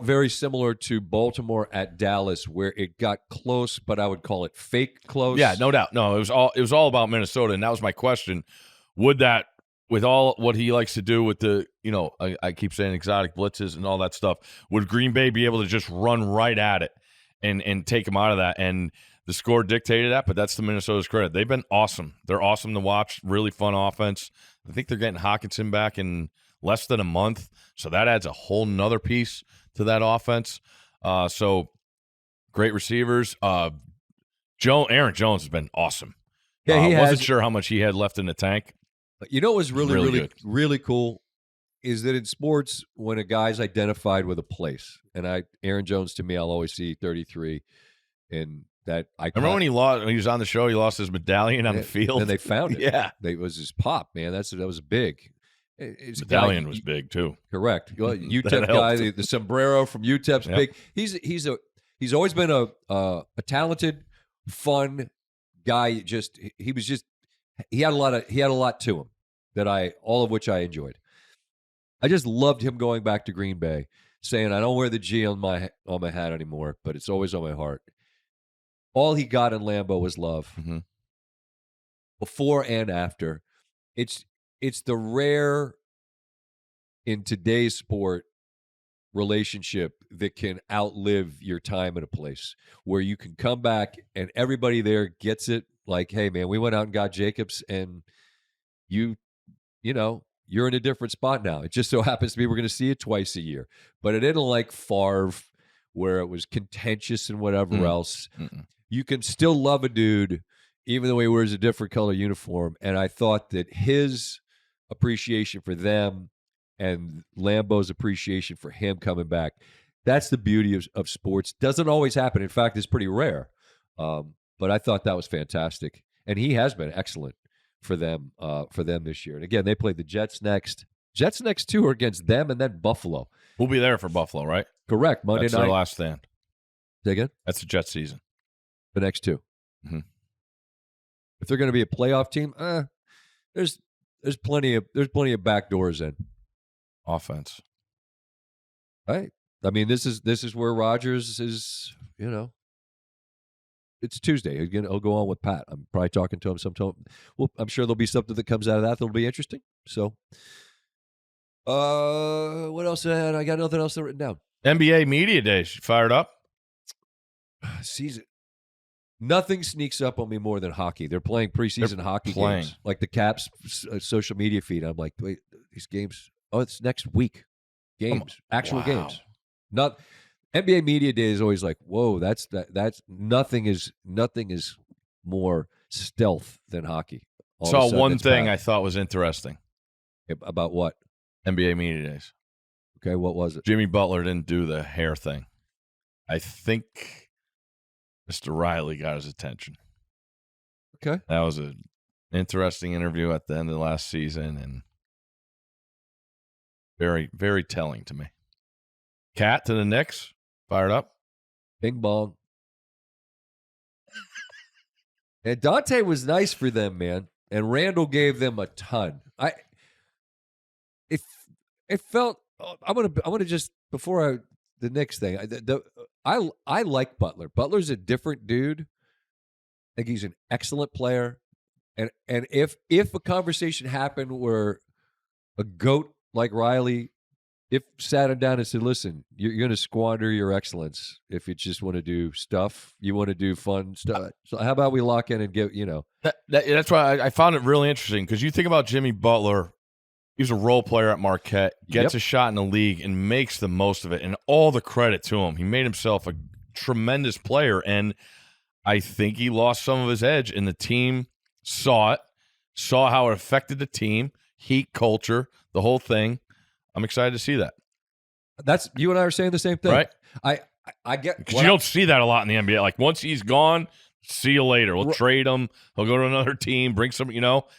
very similar to Baltimore at Dallas, where it got close, but I would call it fake close. Yeah, no doubt. No, it was all about Minnesota, and that was my question. Would that, with all what he likes to do with the, I keep saying exotic blitzes and all that stuff, would Green Bay be able to just run right at it and take him out of that? And the score dictated that, but that's the Minnesota's credit. They've been awesome. They're awesome to watch. Really fun offense. I think they're getting Hawkinson back in less than a month, so that adds a whole nother piece to that offense. So great receivers. Aaron Jones has been awesome. Yeah, he wasn't sure how much he had left in the tank. You know what was really cool is that in sports, when a guy's identified with a place, and Aaron Jones, to me, I'll always see 33, and that I remember when he was on the show, he lost his medallion on the field, and they found it. Yeah, it was his pop, man. That was big. Medallion was big too. Correct. UTEP guy, the sombrero from UTEP's big. He's always been a talented, fun guy. He had a lot to him all of which I enjoyed. I just loved him going back to Green Bay, saying, "I don't wear the G on my hat anymore, but it's always on my heart." All he got in Lambeau was love. Mm-hmm. Before and after, it's the rare in today's sport relationship that can outlive your time in a place where you can come back and everybody there gets it. Like, hey man, we went out and got Jacobs, and you're in a different spot now. It just so happens to be we're going to see it twice a year, but it isn't like Favre where it was contentious and whatever else. Mm-mm. You can still love a dude even though he wears a different color uniform. And I thought that his appreciation for them and Lambeau's appreciation for him coming back, that's the beauty of sports. Doesn't always happen. In fact, it's pretty rare. But I thought that was fantastic. And he has been excellent for them this year. And again, they played the Jets next. Jets next 2 are against them and then Buffalo. We'll be there for Buffalo, right? Correct. Monday night. That's their last stand. Say again? That's the Jets season. The next 2. Mm-hmm. If they're going to be a playoff team, there's plenty of back doors in offense. Right. I mean, this is where Rodgers is. It's Tuesday. He'll go on with Pat. I'm probably talking to him sometime. Well, I'm sure there'll be something that comes out of that that'll be interesting. So, what else? I got nothing else written down. NBA Media Days. You fired up? Season. Nothing sneaks up on me more than hockey. They're playing preseason hockey games, like the Caps social media feed. I'm like, wait, these games. Oh, it's next week. Games, actual games. Not NBA Media Day is always like, whoa, that's nothing is more stealth than hockey. Saw one thing I thought was interesting. About what? NBA Media Days. Okay, what was it? Jimmy Butler didn't do the hair thing. I think Mr. Riley got his attention. Okay. That was an interesting interview at the end of last season, and very, very telling to me. Cat to the Knicks. Fired up. Bing bong. And Dante was nice for them, man. And Randall gave them a ton. It felt. I'm gonna just before the Knicks thing. I like Butler. Butler's a different dude. I think he's an excellent player. And if a conversation happened where a GOAT like Riley, if sat him down and said, listen, you're going to squander your excellence if you just want to do stuff, you want to do fun stuff. So how about we lock in and get, That's why I found it really interesting, because you think about Jimmy Butler, he was a role player at Marquette, gets a shot in the league and makes the most of it, and all the credit to him. He made himself a tremendous player, and I think he lost some of his edge, and the team saw it, saw how it affected the team, heat culture, the whole thing. I'm excited to see that. That's you and I are saying the same thing, right? I get because you don't see that a lot in the NBA. Like once he's gone, see you later. We'll trade him. He'll go to another team, bring some.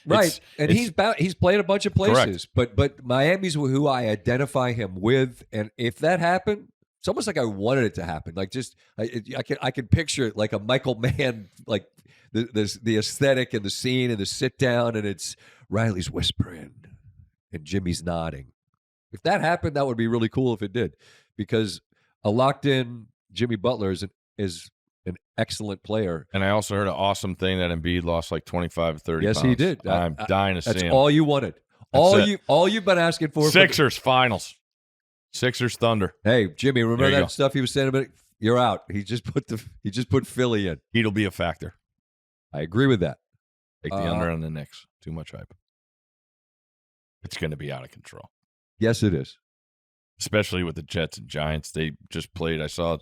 Right? And he's played a bunch of places, but Miami's who I identify him with, and if that happened, it's almost like I wanted it to happen. Like I can picture it like a Michael Mann, like the aesthetic and the scene and the sit down, and it's Riley's whispering and Jimmy's nodding. If that happened, that would be really cool if it did, because a locked-in Jimmy Butler is an excellent player. And I also heard an awesome thing that Embiid lost like 25 to 30 pounds. Yes, he did. I'm dying to see him. That's all you wanted. All you've been asking for. Sixers finals. Sixers Thunder. Hey, Jimmy, remember that stuff he was saying about it? You're out. He just put Philly in. He'll be a factor. I agree with that. Take the under on the Knicks. Too much hype. It's going to be out of control. Yes, it is. Especially with the Jets and Giants. They just played. I saw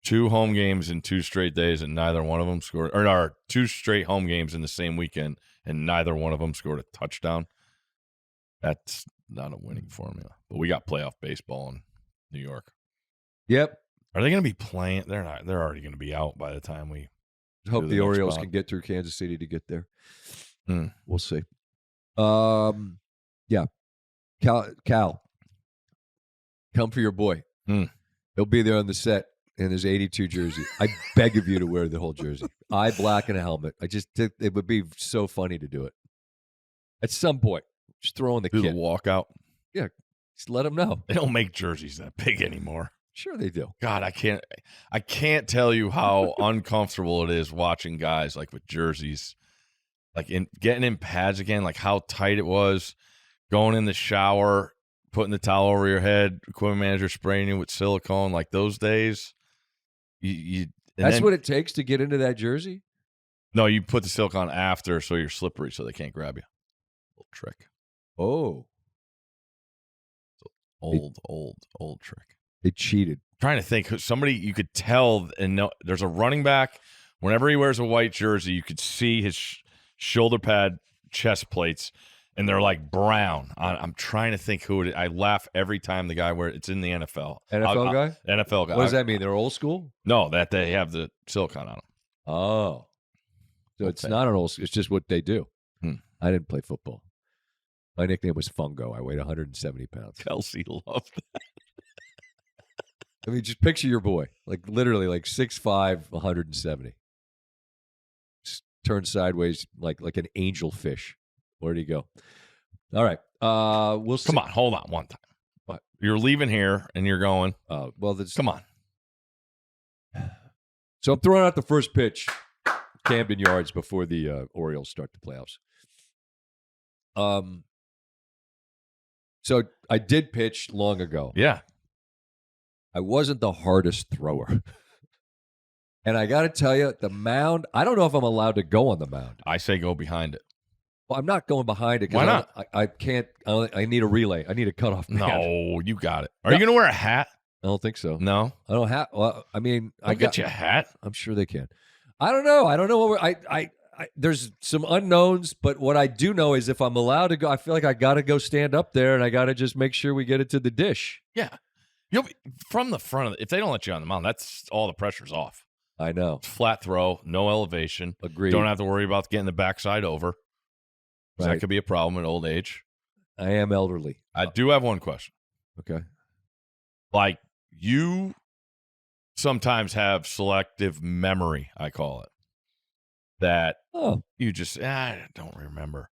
2 home games in 2 straight days, and neither one of them scored. Or 2 straight home games in the same weekend, and neither one of them scored a touchdown. That's not a winning formula. But we got playoff baseball in New York. Yep. Are they going to be playing? They're not. They're already going to be out by the time we hope the Orioles can get through Kansas City to get there. We'll see. Yeah. Cal, come for your boy. He'll be there on the set in his 82 jersey. I beg of you to wear the whole jersey. Eye black and a helmet. It would be so funny to do it. At some point, just throw in the kit. The walkout. Yeah, just let him know. They don't make jerseys that big anymore. Sure they do. God, I can't tell you how uncomfortable it is watching guys like with jerseys, like getting in pads again, like how tight it was. Going in the shower, putting the towel over your head, equipment manager spraying you with silicone, like those days. That's what it takes to get into that jersey? No, you put the silicone after so you're slippery so they can't grab you. Little trick. Oh. Old trick. They cheated. I'm trying to think. Somebody you could tell, and no, there's a running back. Whenever he wears a white jersey, you could see his shoulder pad chest plates. And they're like brown. I'm trying to think who it is. I laugh every time the guy wears. It's in the NFL. NFL guy? NFL guy. What does that mean? They're old school? No, that they have the silicone on them. Oh. So it's not an old school. It's just what they do. I didn't play football. My nickname was Fungo. I weighed 170 pounds. Kelsey loved that. I mean, just picture your boy. Like literally like 6'5", 170. turned sideways like an angel fish. Where'd he go? All right. We'll see. Come on, hold on one time. What? You're leaving here and you're going. Come on. So I'm throwing out the first pitch, Camden Yards, before the Orioles start the playoffs. So I did pitch long ago. Yeah. I wasn't the hardest thrower. And I got to tell you, the mound, I don't know if I'm allowed to go on the mound. I say go behind it. Well, I'm not going behind it. Why not? I can't. I need a relay. I need a cutoff man. No, you got it. Are you going to wear a hat? I don't think so. No? I don't have. Well, I mean, I'll get you a hat. I'm sure they can. I don't know. I don't know what there's some unknowns, but what I do know is if I'm allowed to go, I feel like I got to go stand up there and I got to just make sure we get it to the dish. Yeah. You'll be from the front of it. If they don't let you on the mound, that's all the pressure's off. I know. It's flat throw, no elevation. Agreed. Don't have to worry about getting the backside over. Right. That could be a problem in old age. I am elderly. I do have one question. Okay. Like, you sometimes have selective memory, I call it. That you just, I don't remember.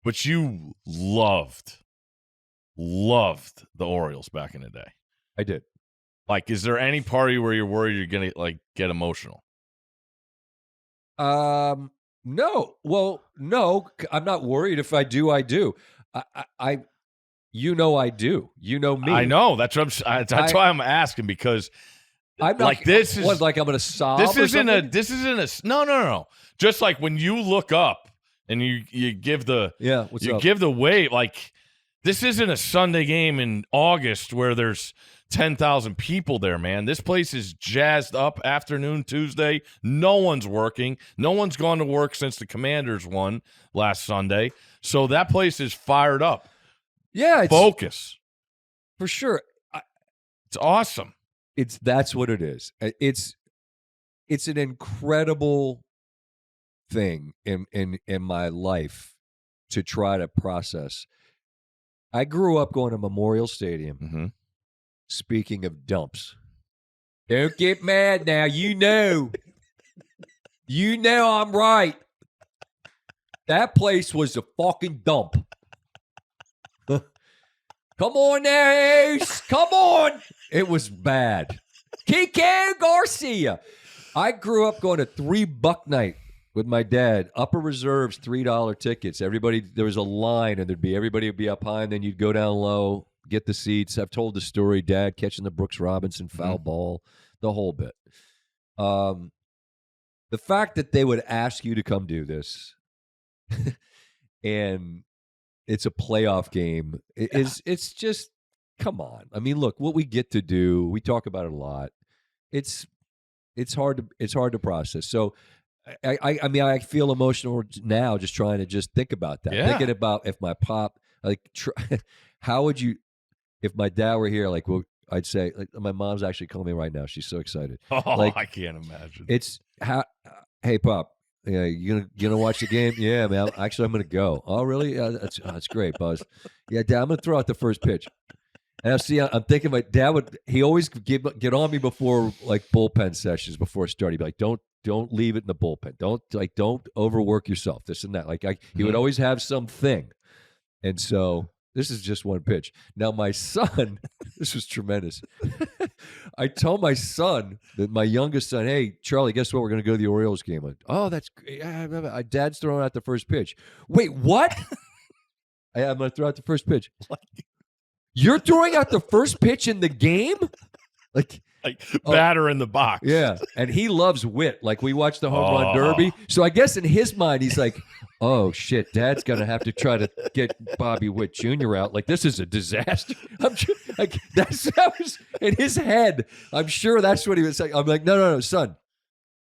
But you loved the Orioles back in the day. I did. Like, is there any part of you where you're worried you're going to, like, get emotional? No. Well, no, I'm not worried. If I do, I do. I I do. You know me. I know. That's what that's why I'm asking, because I'm not like this is what, like I'm going to sob. This isn't a. No. Just like when you look up and you give the give the wave, like this isn't a Sunday game in August where there's 10,000 people there, man. This place is jazzed up. Afternoon Tuesday. No one's working. No one's gone to work since the Commanders won last Sunday. So that place is fired up. Yeah, it's focus for sure. It's awesome. That's what it is. It's an incredible thing in my life to try to process. I grew up going to Memorial Stadium. Mm-hmm. Speaking of dumps, don't get mad now. You know I'm right. That place was a fucking dump. Come on now, Ace. Come on. It was bad. Kiko Garcia. I grew up going to $3 night with my dad. Upper reserves, $3 tickets. Everybody, there was a line, and everybody would be up high, and then you'd go down low, get the seats. I've told the story. Dad catching the Brooks Robinson foul ball, the whole bit. The fact that they would ask you to come do this, and it's a playoff game. It's just, come on. I mean, look, what we get to do, we talk about it a lot. It's hard to process. So I mean, I feel emotional now just trying to just think about that. Yeah. Thinking about if my pop, how would you, if my dad were here, like, well, I'd say, like, my mom's actually calling me right now. She's so excited. Oh, like, I can't imagine. It's hey, Pop. Yeah, you gonna watch the game? Yeah, man. Actually, I'm gonna go. Oh, really? Yeah, that's great, Buzz. Yeah, Dad, I'm gonna throw out the first pitch. And I'm thinking my dad he always get on me before like bullpen sessions before start. He'd be like, don't leave it in the bullpen. Don't overwork yourself. This and that. Like he would always have something. And so this is just one pitch. Now my son, this was tremendous. I told my son, my youngest son, hey, Charlie, guess what? We're going to go to the Orioles game. Like, oh, that's great. Yeah, Dad's throwing out the first pitch. Wait, what? I'm going to throw out the first pitch. You're throwing out the first pitch in the game? Like batter in the box. Yeah. And he loves wit. Like, we watched the home run derby. So I guess in his mind, he's like, oh, shit, Dad's going to have to try to get Bobby Witt Jr. out. Like, this is a disaster. I'm sure, like, that was in his head. I'm sure that's what he was saying. I'm like, no, son.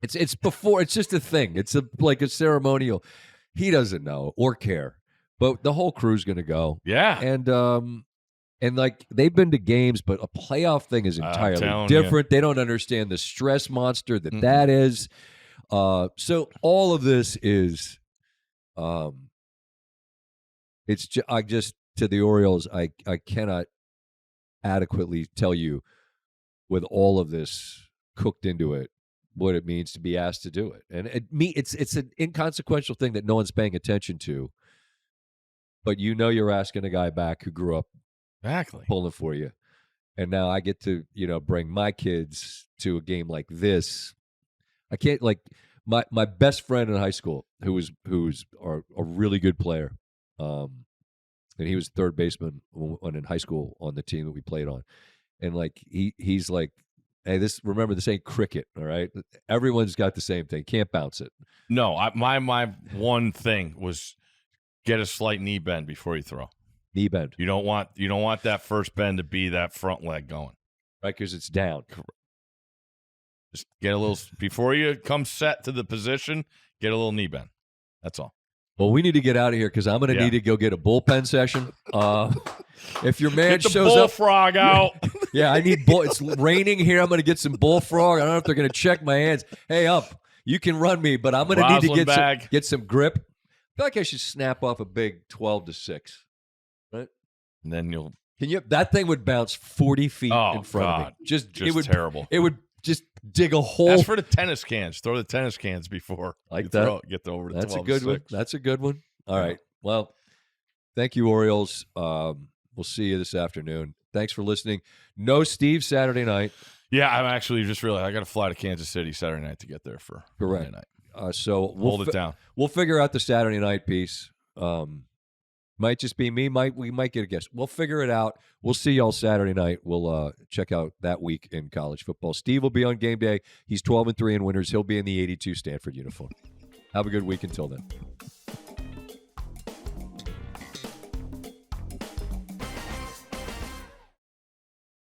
It's before. It's just a thing. It's like a ceremonial. He doesn't know or care. But the whole crew's going to go. Yeah. And like, they've been to games, but a playoff thing is entirely different. They don't understand the stress monster that is. So all of this is, it's just to the Orioles. I cannot adequately tell you, with all of this cooked into it, what it means to be asked to do it. And it's an inconsequential thing that no one's paying attention to. But you're asking a guy back who grew up exactly pulling for you. And now I get to, bring my kids to a game like this. I can't, like, my best friend in high school, who's a really good player, and he was third baseman in high school on the team that we played on. And, like, he's like, hey, remember, this ain't cricket, all right? Everyone's got the same thing. Can't bounce it. No, my one thing was get a slight knee bend before you throw. Knee bend. You don't want that first bend to be that front leg going. Right, because it's down. Just get a little before you come set to the position. Get a little knee bend. That's all. Well, we need to get out of here because I'm going to need to go get a bullpen session. If your man get the shows bullfrog out. Yeah, I need it's raining here. I'm going to get some bullfrog. I don't know if they're going to check my hands. Hey, you can run me, but I'm going to need to get some grip. I feel like I should snap off a big 12-6. Right? And then that thing would bounce 40 feet in front of me. Just terrible. It would just dig a hole. As for the tennis cans, throw the tennis cans before like that. Get over to That's 12-6. a good one. That's a good one. All right. Well, thank you, Orioles. We'll see you this afternoon. Thanks for listening. No Steve Saturday night. Yeah, I'm actually just realized I got to fly to Kansas City Saturday night to get there for Monday night. So hold it down. We'll figure out the Saturday night piece. Might just be me. We might get a guest. We'll figure it out. We'll see y'all Saturday night. We'll check out that week in college football. Steve will be on game day. He's 12-3 in winners. He'll be in the 82 Stanford uniform. Have a good week until then.